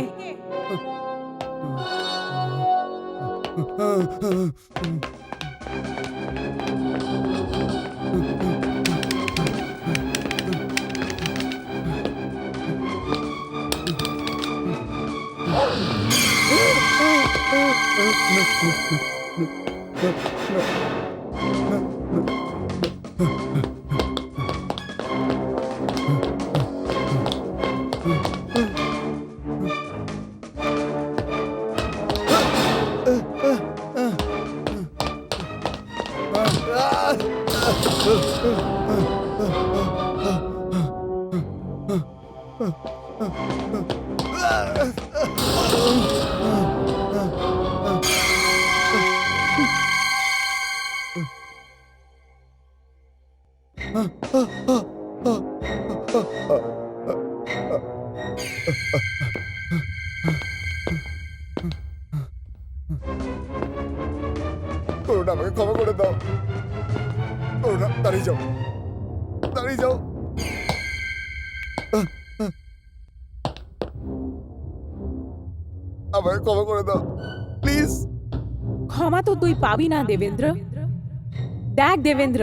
[SPEAKER 4] করুণা, আমাকে ক্ষমা করে দাও। করুণা, দাঁড়িয়ে যাও, দাঁড়িয়ে যাও। আমাকে ক্ষমা করে দাও প্লিজ।
[SPEAKER 5] ক্ষমা তো তুই পাবি না দেবেন্দ্র। দেখ দেবেন্দ্র,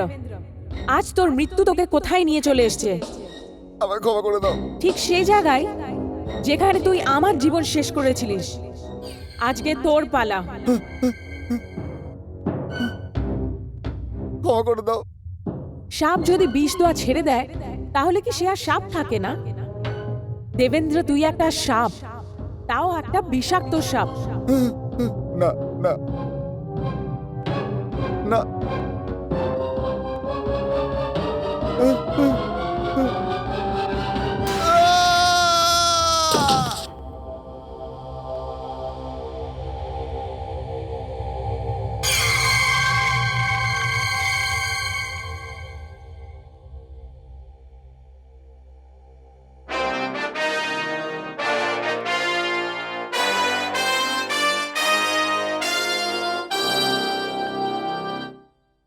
[SPEAKER 5] আজ তোর মৃত্যু তোকে কোথায় নিয়ে চলে এসছে।
[SPEAKER 4] আমাকে ক্ষমা করে দাও।
[SPEAKER 5] ঠিক সেই জায়গায় যেখানে তুই আমার জীবন শেষ করেছিলিস। আজকে তোর পালা।
[SPEAKER 4] ক্ষমা করে দাও।
[SPEAKER 5] সাপ যদি বিষ দেওয়া ছেড়ে দেয় তাহলে কি সে আর সাপ থাকে না? দেবেন্দ্র, তুই একটা সাপ, তাও একটা বিষাক্ত সাপ।
[SPEAKER 4] না না না।